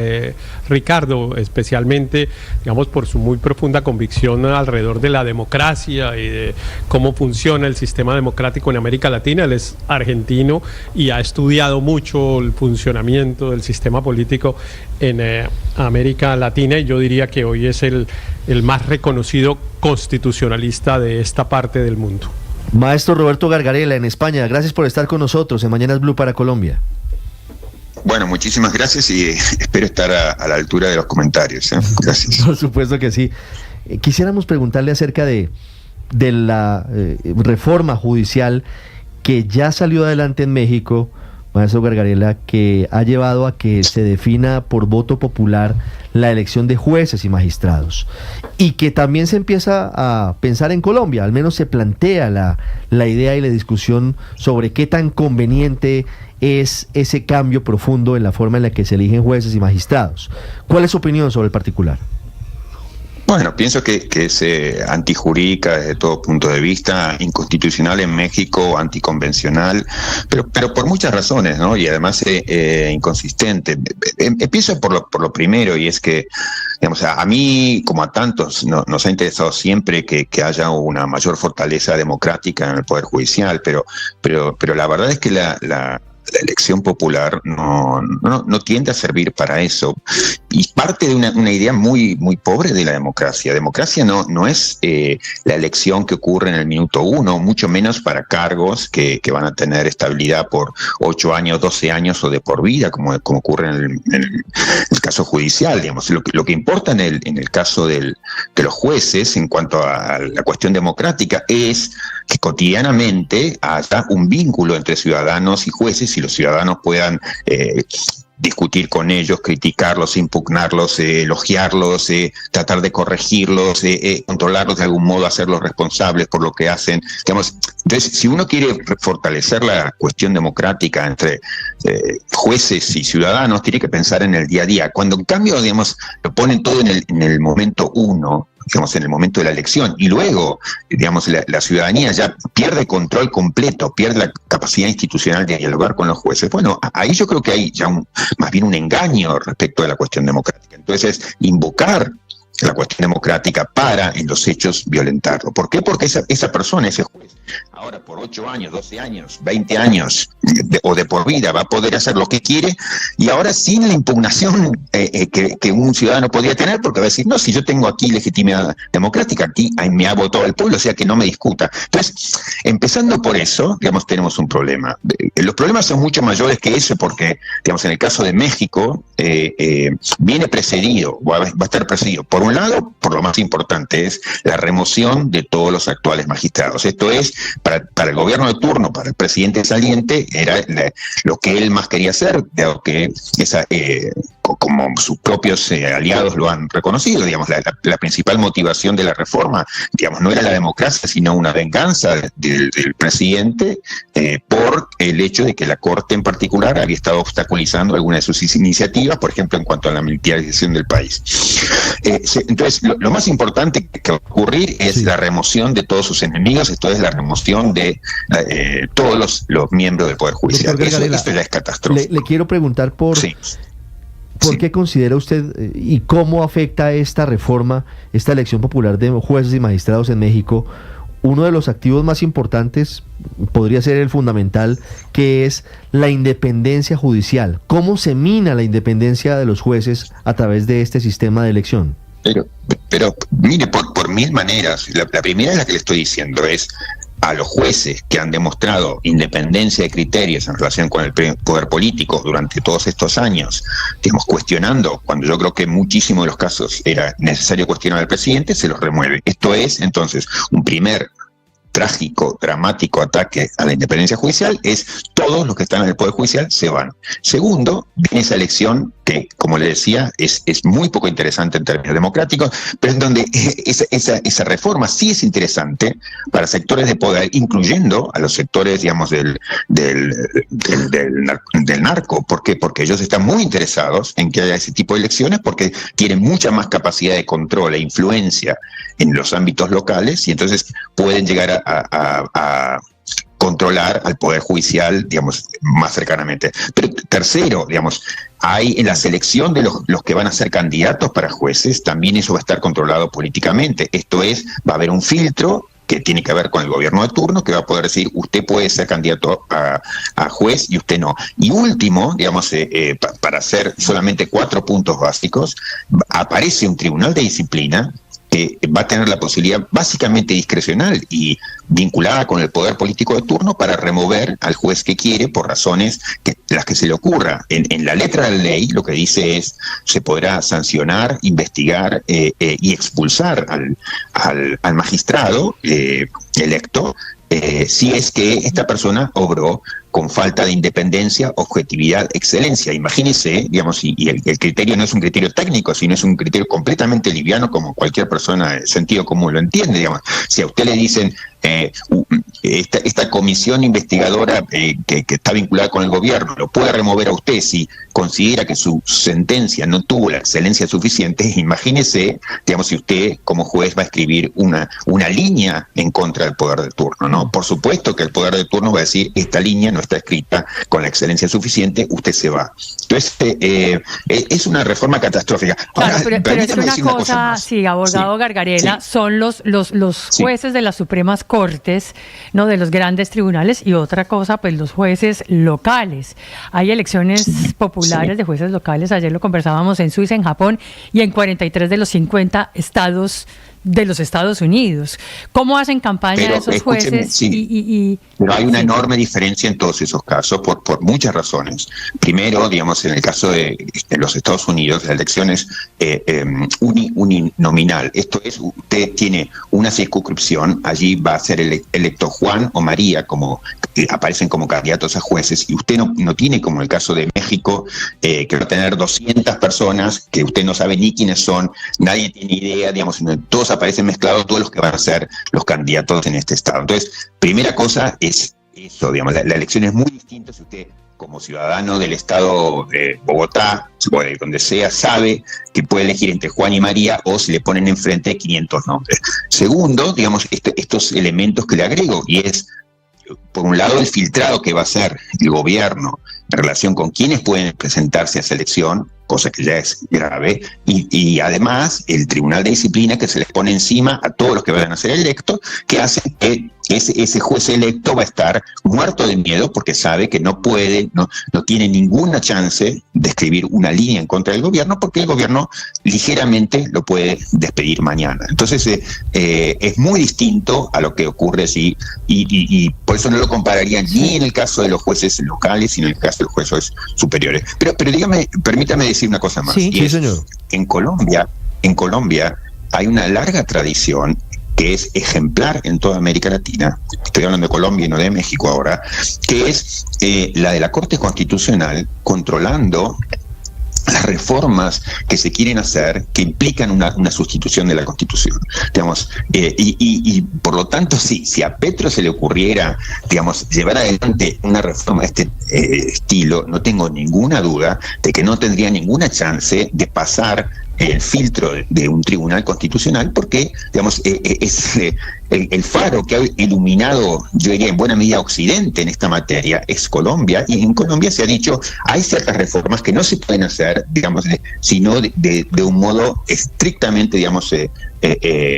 Ricardo, especialmente, digamos, por su muy profunda convicción alrededor de la democracia y de cómo funciona el sistema democrático en América Latina. Él es argentino y ha estudiado mucho el funcionamiento del sistema político en América Latina, y yo diría que hoy es el más reconocido constitucionalista de esta parte del mundo. Maestro Roberto Gargarella, en España, gracias por estar con nosotros en Mañanas Blue para Colombia. Bueno, muchísimas gracias y espero estar a la altura de los comentarios. Gracias. Por supuesto que sí. Quisiéramos preguntarle acerca de la reforma judicial que ya salió adelante en México, maestro Gargarella, que ha llevado a que se defina por voto popular la elección de jueces y magistrados, y que también se empieza a pensar en Colombia, al menos se plantea la idea y la discusión sobre qué tan conveniente es ese cambio profundo en la forma en la que se eligen jueces y magistrados. ¿Cuál es su opinión sobre el particular? Bueno, pienso que es antijurídica desde todo punto de vista, inconstitucional en México, anticonvencional, pero por muchas razones, ¿no? Y además inconsistente. Empiezo por lo primero, y es que, digamos, a mí, como a tantos, nos ha interesado siempre que haya una mayor fortaleza democrática en el Poder Judicial, pero la verdad es que la elección popular no tiende a servir para eso, y parte de una idea muy pobre de la democracia. Democracia no es la elección que ocurre en el minuto uno, mucho menos para cargos que van a tener estabilidad por 8 años, 12 años o de por vida, como ocurre en el caso judicial. Digamos, lo que importa en el caso de los jueces en cuanto a la cuestión democrática es que cotidianamente haya un vínculo entre ciudadanos y jueces, y los ciudadanos puedan discutir con ellos, criticarlos, impugnarlos, elogiarlos, tratar de corregirlos, controlarlos de algún modo, hacerlos responsables por lo que hacen. Digamos, entonces, si uno quiere fortalecer la cuestión democrática entre jueces y ciudadanos, tiene que pensar en el día a día. Cuando en cambio, digamos, lo ponen todo en el momento uno, digamos, en el momento de la elección, y luego, digamos, la ciudadanía ya pierde control completo, pierde la capacidad institucional de dialogar con los jueces. Bueno, ahí yo creo que hay ya más bien un engaño respecto de la cuestión democrática. Entonces, invocar la cuestión democrática para, en los hechos, violentarlo. ¿Por qué? Porque esa persona, ese juez, ahora por 8 años, 12 años, 20 años o de por vida va a poder hacer lo que quiere, y ahora sin la impugnación que un ciudadano podría tener, porque va a decir, no, si yo tengo aquí legitimidad democrática, aquí me ha votado el pueblo, o sea que no me discuta. Entonces, empezando por eso, digamos, tenemos un problema. Los problemas son mucho mayores que eso, porque, digamos, en el caso de México, viene precedido, va a estar precedido, por un lado, por lo más importante, es la remoción de todos los actuales magistrados. Esto es, para el gobierno de turno, para el presidente saliente, era lo que él más quería hacer, dado que como sus propios aliados lo han reconocido. Digamos, la principal motivación de la reforma, digamos, no era la democracia, sino una venganza del presidente por el hecho de que la Corte en particular había estado obstaculizando algunas de sus iniciativas, por ejemplo, en cuanto a la militarización del país. Entonces, lo más importante que va a ocurrir es la remoción de todos sus enemigos, esto es la remoción de todos los miembros del Poder Judicial. Esto ya es catastrófico. Le quiero preguntar por qué considera usted y cómo afecta esta reforma, esta elección popular de jueces y magistrados en México, uno de los activos más importantes, podría ser el fundamental, que es la independencia judicial. ¿Cómo se mina la independencia de los jueces a través de este sistema de elección? Pero mire, por mil maneras. La primera es la que le estoy diciendo, es a los jueces que han demostrado independencia de criterios en relación con el poder político durante todos estos años, digamos, cuestionando, cuando yo creo que en muchísimos de los casos era necesario cuestionar al presidente, se los remueve. Esto es, entonces, un primer trágico, dramático ataque a la independencia judicial es todos los que están en el Poder Judicial se van. Segundo, viene esa elección que, como le decía, es muy poco interesante en términos democráticos, pero en donde esa reforma sí es interesante para sectores de poder, incluyendo a los sectores, digamos, del narco. ¿Por qué? Porque ellos están muy interesados en que haya ese tipo de elecciones porque tienen mucha más capacidad de control e influencia en los ámbitos locales y entonces pueden llegar a controlar al Poder Judicial, digamos, más cercanamente. Pero tercero, digamos, hay en la selección de los que van a ser candidatos para jueces, también eso va a estar controlado políticamente. Esto es, va a haber un filtro que tiene que ver con el gobierno de turno, que va a poder decir, usted puede ser candidato a juez y usted no. Y último, digamos, para hacer solamente 4 puntos básicos, aparece un tribunal de disciplina que va a tener la posibilidad básicamente discrecional y vinculada con el poder político de turno para remover al juez que quiere por razones las que se le ocurra. En la letra de la ley lo que dice es se podrá sancionar, investigar y expulsar al magistrado electo si es que esta persona obró con falta de independencia, objetividad, excelencia. Imagínese, digamos, y el criterio no es un criterio técnico, sino es un criterio completamente liviano, como cualquier persona de sentido común lo entiende, digamos. Si a usted le dicen esta comisión investigadora que está vinculada con el gobierno lo puede remover a usted si considera que su sentencia no tuvo la excelencia suficiente, imagínese, digamos, si usted como juez va a escribir una línea en contra del poder de turno, ¿no? Por supuesto que el poder de turno va a decir, esta línea no está escrita con la excelencia suficiente, usted se va. Entonces, es una reforma catastrófica. Claro, Ahora, pero es una cosa, sí, abogado Sí, Gargarella, sí. son los jueces de las Supremas Cortes, no de los grandes tribunales, y otra cosa, pues los jueces locales. Hay elecciones populares de jueces locales, ayer lo conversábamos en Suiza, en Japón y en 43 de los 50 estados de los Estados Unidos. ¿Cómo hacen campaña Pero, esos escúcheme, jueces? sí. Pero hay una enorme diferencia en todos esos casos por muchas razones. Primero, digamos, en el caso de los Estados Unidos, la elección es uninominal. Esto es, usted tiene una circunscripción, allí va a ser electo Juan o María, como aparecen como candidatos a jueces, y usted no tiene, como el caso de México, que va a tener 200 personas que usted no sabe ni quiénes son, nadie tiene idea, digamos, todos aparecen mezclados, todos los que van a ser los candidatos en este estado. Entonces, primera cosa es eso, digamos, la elección es muy distinta si usted, como ciudadano del estado de Bogotá, o de donde sea, sabe que puede elegir entre Juan y María o si le ponen enfrente 500 nombres. Segundo, digamos, estos elementos que le agrego, y es, por un lado, el filtrado que va a hacer el gobierno en relación con quienes pueden presentarse a esa elección, cosa que ya es grave, y además el Tribunal de Disciplina que se les pone encima a todos los que vayan a ser electos, que hace que ese juez electo va a estar muerto de miedo porque sabe que no puede, no tiene ninguna chance de escribir una línea en contra del gobierno porque el gobierno ligeramente lo puede despedir mañana. Entonces es muy distinto a lo que ocurre así y por eso no lo compararía ni en el caso de los jueces locales ni en el caso de los jueces superiores. Pero dígame, permítame decir una cosa más. Sí, señor. En Colombia hay una larga tradición que es ejemplar en toda América Latina, estoy hablando de Colombia y no de México ahora, que es la de la Corte Constitucional controlando las reformas que se quieren hacer que implican una sustitución de la Constitución, digamos, y por lo tanto si a Petro se le ocurriera, digamos, llevar adelante una reforma de este estilo, no tengo ninguna duda de que no tendría ninguna chance de pasar el filtro de un tribunal constitucional porque, digamos, es el faro que ha iluminado, yo diría, en buena medida Occidente en esta materia, es Colombia, y en Colombia se ha dicho, hay ciertas reformas que no se pueden hacer, digamos, sino de un modo estrictamente, digamos,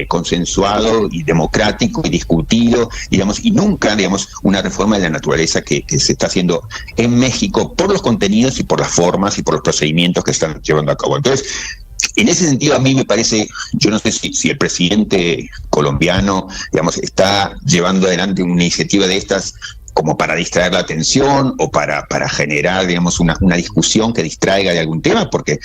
consensuado y democrático y discutido, digamos, y nunca, digamos, una reforma de la naturaleza que se está haciendo en México por los contenidos y por las formas y por los procedimientos que están llevando a cabo. Entonces, en ese sentido, a mí me parece, yo no sé si el presidente colombiano, digamos, está llevando adelante una iniciativa de estas como para distraer la atención o para generar, digamos, una discusión que distraiga de algún tema, porque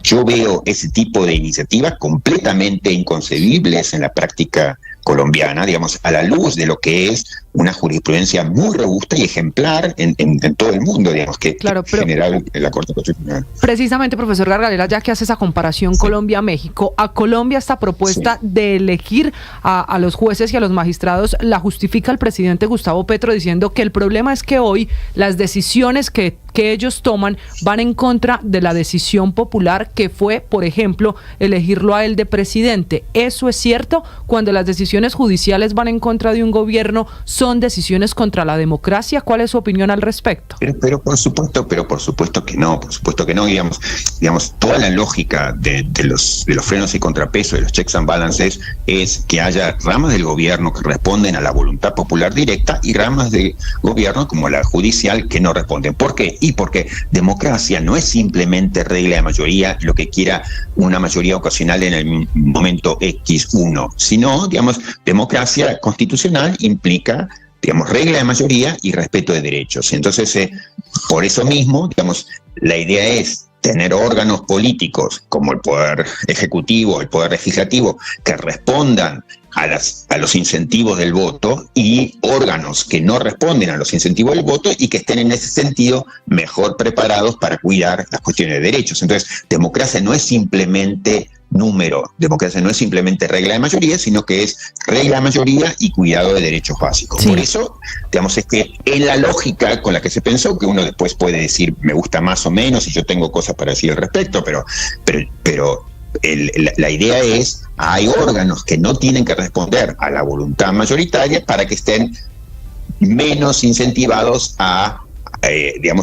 yo veo ese tipo de iniciativas completamente inconcebibles en la práctica colombiana, digamos, a la luz de lo que es una jurisprudencia muy robusta y ejemplar en todo el mundo, digamos, que genera la Corte Constitucional. Precisamente, profesor Gargarella, ya que hace esa comparación Colombia-México, a Colombia esta propuesta de elegir a los jueces y a los magistrados la justifica el presidente Gustavo Petro diciendo que el problema es que hoy las decisiones que ellos toman van en contra de la decisión popular que fue, por ejemplo, elegirlo a él de presidente. ¿Eso es cierto? Cuando las decisiones judiciales van en contra de un gobierno, ¿son decisiones contra la democracia? ¿Cuál es su opinión al respecto? Pero por supuesto que no, digamos, toda la lógica de los frenos y contrapesos, de los checks and balances, es que haya ramas del gobierno que responden a la voluntad popular directa y ramas del gobierno como la judicial que no responden. ¿Por qué? Y porque democracia no es simplemente regla de mayoría, lo que quiera una mayoría ocasional en el momento X1, sino, digamos, democracia constitucional implica, digamos, regla de mayoría y respeto de derechos. Entonces, por eso mismo, digamos, la idea es tener órganos políticos como el Poder Ejecutivo, el Poder Legislativo, que respondan a los incentivos del voto, y órganos que no responden a los incentivos del voto y que estén en ese sentido mejor preparados para cuidar las cuestiones de derechos. Entonces, democracia no es simplemente número, democracia no es simplemente regla de mayoría, sino que es regla de mayoría y cuidado de derechos básicos. Sí. Por eso, digamos, es que en la lógica con la que se pensó, que uno después puede decir me gusta más o menos y yo tengo cosas para decir al respecto, pero la idea es, hay órganos que no tienen que responder a la voluntad mayoritaria para que estén menos incentivados a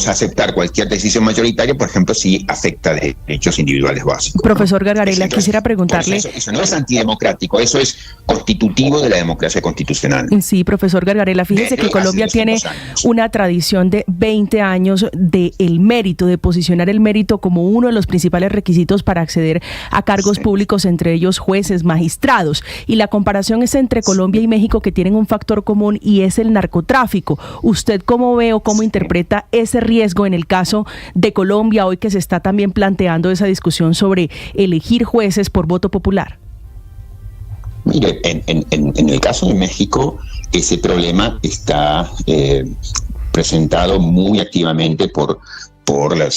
aceptar cualquier decisión mayoritaria, por ejemplo, si afecta derechos individuales básicos. Profesor Gargarella, quisiera preguntarle... Eso no es antidemocrático, eso es constitutivo de la democracia constitucional. Sí, profesor Gargarella, fíjese que Colombia tiene una tradición de 20 años de el mérito, de posicionar el mérito como uno de los principales requisitos para acceder a cargos públicos, entre ellos jueces, magistrados. Y la comparación es entre Colombia y México, que tienen un factor común y es el narcotráfico. ¿Usted cómo ve o cómo interpreta ese riesgo en el caso de Colombia, hoy que se está también planteando esa discusión sobre elegir jueces por voto popular? Mire, en el caso de México, ese problema está presentado muy activamente por la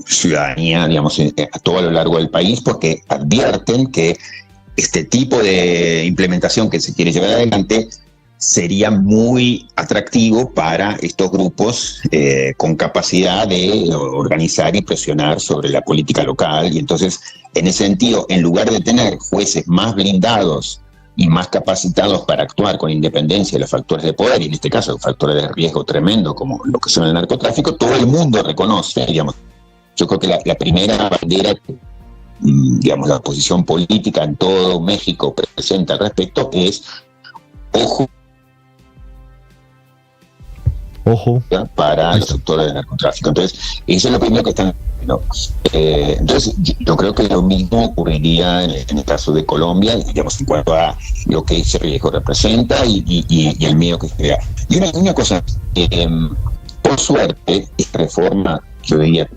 ciudadanía, digamos, a todo lo largo del país, porque advierten que este tipo de implementación que se quiere llevar adelante sería muy atractivo para estos grupos con capacidad de organizar y presionar sobre la política local. Y entonces, en ese sentido, en lugar de tener jueces más blindados y más capacitados para actuar con independencia de los factores de poder, y en este caso factores de riesgo tremendo como lo que son el narcotráfico, todo el mundo reconoce, digamos. Yo creo que la primera bandera, digamos, la posición política en todo México presenta al respecto es ojo para los actores del narcotráfico. Entonces, eso es lo primero que están haciendo. Entonces, yo creo que lo mismo ocurriría en el caso de Colombia, digamos, en cuanto a lo que ese riesgo representa y el miedo que se crea. Y una cosa, por suerte, esta reforma, yo diría,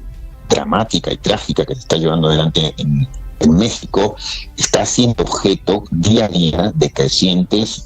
dramática y trágica que se está llevando adelante en México, está siendo objeto día a día de crecientes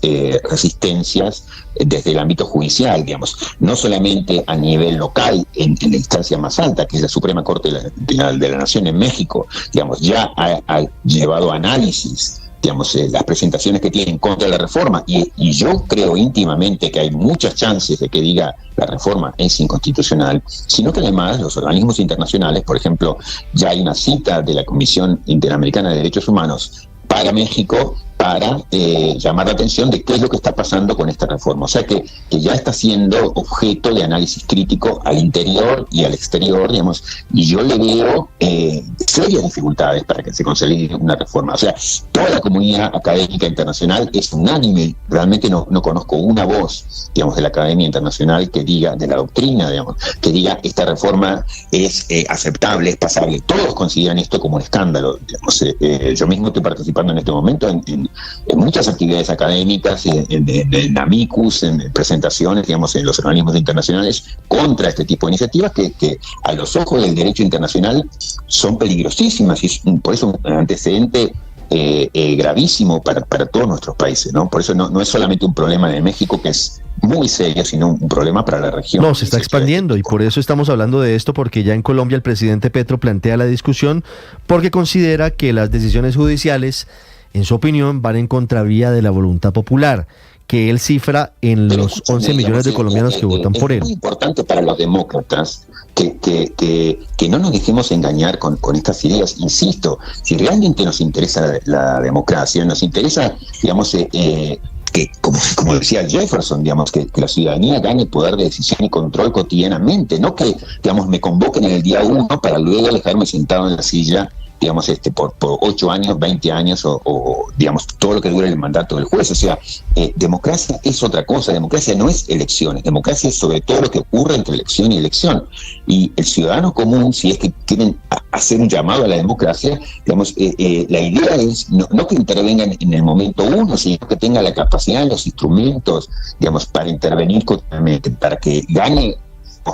resistencias desde el ámbito judicial, digamos, no solamente a nivel local, en la instancia más alta, que es la Suprema Corte de la Nación en México, digamos, ya ha llevado análisis, digamos, las presentaciones que tienen contra la reforma, y yo creo íntimamente que hay muchas chances de que diga la reforma es inconstitucional, sino que además los organismos internacionales, por ejemplo, ya hay una cita de la Comisión Interamericana de Derechos Humanos para México para llamar la atención de qué es lo que está pasando con esta reforma. O sea que ya está siendo objeto de análisis crítico al interior y al exterior, digamos, y yo le veo serias dificultades para que se consolide una reforma. O sea, toda la comunidad académica internacional es unánime. Realmente no conozco una voz, digamos, de la Academia Internacional que diga, de la doctrina, digamos, que diga esta reforma es aceptable, es pasable. Todos consideran esto como un escándalo. Digamos, yo mismo estoy participando en este momento en muchas actividades académicas, en amicus, en presentaciones, digamos, en los organismos internacionales contra este tipo de iniciativas que a los ojos del derecho internacional son peligrosísimas, y por eso un antecedente gravísimo para todos nuestros países, ¿no? Por eso no es solamente un problema de México, que es muy serio, sino un problema para la región. No, se está expandiendo y por eso estamos hablando de esto, porque ya en Colombia el presidente Petro plantea la discusión porque considera que las decisiones judiciales, en su opinión, van en contravía de la voluntad popular, que él cifra en los 11 millones de colombianos que votan por él. Es muy importante para los demócratas que no nos dejemos engañar con estas ideas. Insisto, si realmente nos interesa la democracia, nos interesa, digamos, que, como decía Jefferson, digamos, que la ciudadanía gane poder de decisión y control cotidianamente, no que, digamos, me convoquen en el día 1 para luego dejarme sentado en la silla, digamos, por 8 años, 20 años o digamos, todo lo que dure el mandato del juez. O sea, democracia es otra cosa. Democracia no es elecciones. Democracia es sobre todo lo que ocurre entre elección y elección. Y el ciudadano común, si es que quieren hacer un llamado a la democracia, digamos, la idea es no que intervengan en el momento 1, sino que tenga la capacidad, los instrumentos, digamos, para intervenir continuamente, para que gane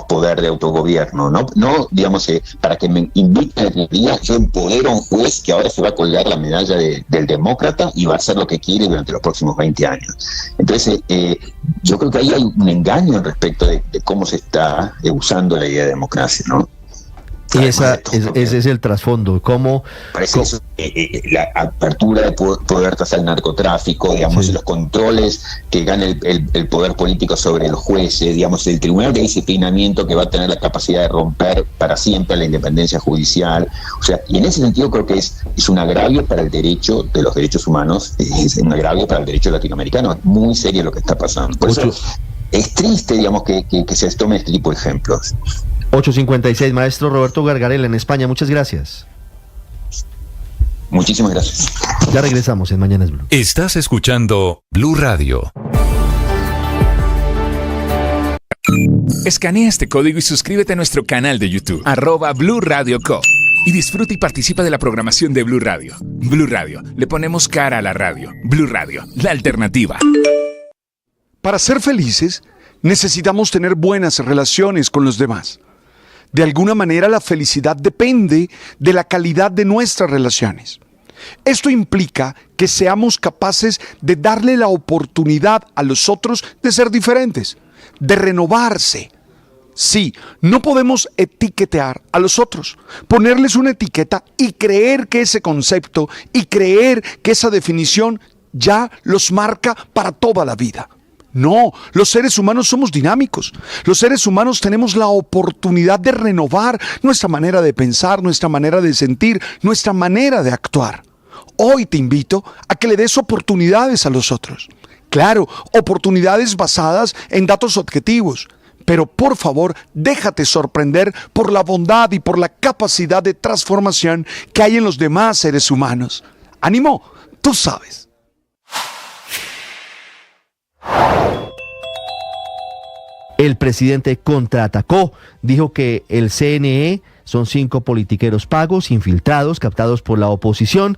poder de autogobierno, no digamos, para que me inviten el día, yo empodero a un juez que ahora se va a colgar la medalla del demócrata y va a hacer lo que quiere durante los próximos 20 años. Entonces, yo creo que ahí hay un engaño respecto de cómo se está usando la idea de democracia, ¿no? Y ese es el trasfondo. La apertura de poder tras el narcotráfico, digamos, los controles que gana el poder político sobre los jueces, digamos, el tribunal de disciplinamiento que va a tener la capacidad de romper para siempre la independencia judicial. O sea, y en ese sentido creo que es un agravio para el derecho de los derechos humanos, es un agravio para el derecho latinoamericano. Es muy serio lo que está pasando. Por eso es triste, digamos, que se tome este tipo de ejemplos. 8:56, maestro Roberto Gargarella en España, muchas gracias. Muchísimas gracias. Ya regresamos en Mañanas Blue. Estás escuchando Blue Radio. Escanea este código y suscríbete a nuestro canal de YouTube, @Blue Radio Co. Y disfruta y participa de la programación de Blue Radio. Blue Radio, le ponemos cara a la radio. Blue Radio, la alternativa. Para ser felices, necesitamos tener buenas relaciones con los demás. De alguna manera, la felicidad depende de la calidad de nuestras relaciones. Esto implica que seamos capaces de darle la oportunidad a los otros de ser diferentes, de renovarse. Sí, no podemos etiquetear a los otros, ponerles una etiqueta y creer que ese concepto y creer que esa definición ya los marca para toda la vida. No, los seres humanos somos dinámicos. Los seres humanos tenemos la oportunidad de renovar nuestra manera de pensar, nuestra manera de sentir, nuestra manera de actuar. Hoy te invito a que le des oportunidades a los otros. Claro, oportunidades basadas en datos objetivos. Pero por favor, déjate sorprender por la bondad y por la capacidad de transformación que hay en los demás seres humanos. ¡Ánimo! Tú sabes. El presidente contraatacó, dijo que el CNE son 5 politiqueros pagos, infiltrados, captados por la oposición,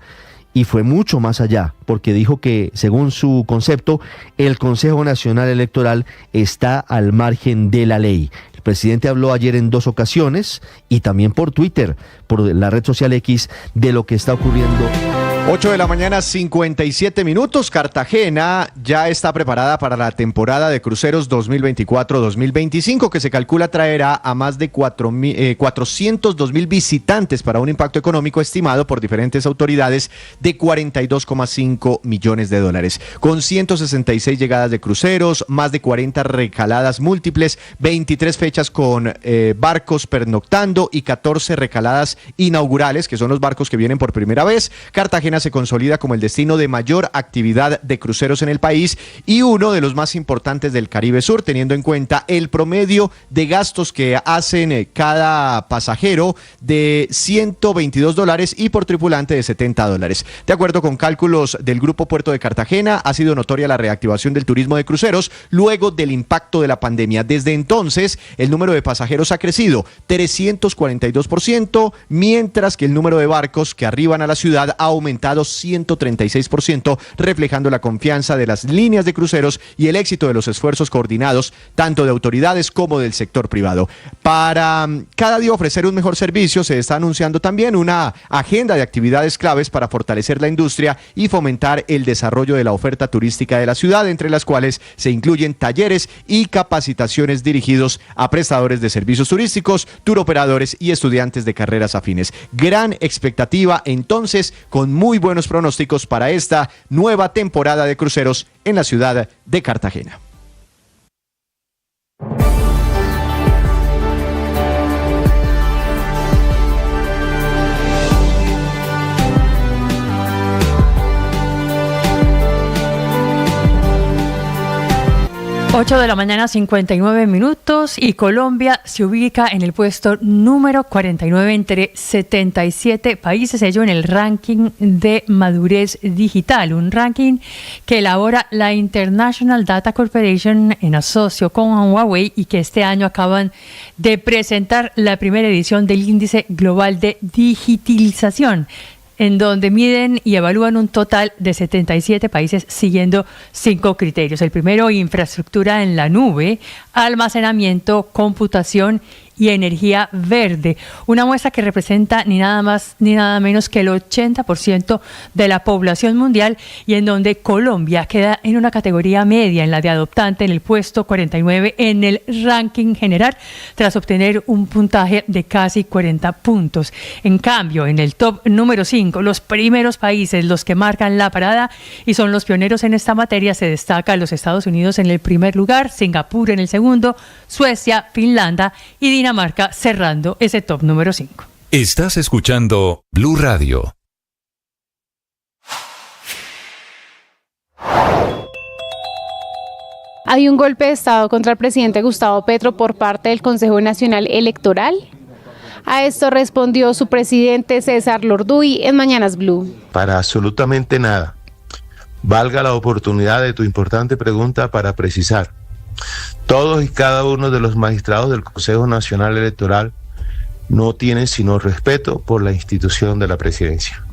y fue mucho más allá, porque dijo que, según su concepto, el Consejo Nacional Electoral está al margen de la ley. El presidente habló ayer en 2 ocasiones, y también por Twitter, por la red social X, de lo que está ocurriendo. 8 de la mañana, 57 minutos. Cartagena ya está preparada para la temporada de cruceros 2024-2025, que se calcula traerá a más de 402.000 visitantes para un impacto económico estimado por diferentes autoridades de $42,5 millones. Con 166 llegadas de cruceros, más de 40 recaladas múltiples, 23 fechas con barcos pernoctando y 14 recaladas inaugurales, que son los barcos que vienen por primera vez. Cartagena se consolida como el destino de mayor actividad de cruceros en el país y uno de los más importantes del Caribe Sur, teniendo en cuenta el promedio de gastos que hacen cada pasajero de $122 y por tripulante de $70. De acuerdo con cálculos del Grupo Puerto de Cartagena, ha sido notoria la reactivación del turismo de cruceros luego del impacto de la pandemia. Desde entonces, el número de pasajeros ha crecido 342%, mientras que el número de barcos que arriban a la ciudad ha aumentado aumentado 136%, reflejando la confianza de las líneas de cruceros y el éxito de los esfuerzos coordinados tanto de autoridades como del sector privado. Para cada día ofrecer un mejor servicio, se está anunciando también una agenda de actividades claves para fortalecer la industria y fomentar el desarrollo de la oferta turística de la ciudad, entre las cuales se incluyen talleres y capacitaciones dirigidos a prestadores de servicios turísticos, turoperadores y estudiantes de carreras afines. Gran expectativa entonces, con muy buenos pronósticos para esta nueva temporada de cruceros en la ciudad de Cartagena. Ocho de la mañana, 59 minutos, y Colombia se ubica en el puesto número 49 entre 77 países, ello en el ranking de madurez digital, un ranking que elabora la International Data Corporation en asocio con Huawei y que este año acaban de presentar la primera edición del Índice Global de Digitalización, en donde miden y evalúan un total de 77 países siguiendo 5 criterios. El primero, infraestructura en la nube, almacenamiento, computación y energía verde. Una muestra que representa ni nada más ni nada menos que el 80% de la población mundial, y en donde Colombia queda en una categoría media, en la de adoptante, en el puesto 49 en el ranking general, tras obtener un puntaje de casi 40 puntos. En cambio, en el top número 5, los primeros países, los que marcan la parada y son los pioneros en esta materia, se destacan los Estados Unidos en el primer lugar, Singapur en el segundo, Suecia, Finlandia y Dinamarca cerrando ese top número 5. Estás escuchando Blue Radio. ¿Hay un golpe de Estado contra el presidente Gustavo Petro por parte del Consejo Nacional Electoral? A esto respondió su presidente César Lorduy en Mañanas Blue. Para absolutamente nada. Valga la oportunidad de tu importante pregunta para precisar. Todos y cada uno de los magistrados del Consejo Nacional Electoral no tienen sino respeto por la institución de la presidencia.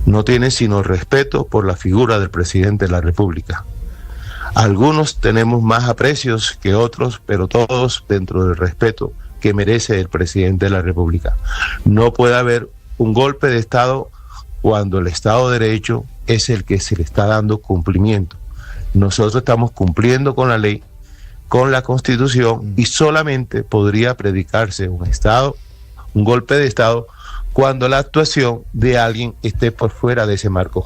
No tienen sino respeto por la figura del presidente de la República. Algunos tenemos más aprecios que otros, pero todos dentro del respeto que merece el presidente de la República. No puede haber un golpe de Estado cuando el Estado de Derecho es el que se le está dando cumplimiento. Nosotros estamos cumpliendo con la ley, con la Constitución, y solamente podría predicarse un golpe de Estado, cuando la actuación de alguien esté por fuera de ese marco.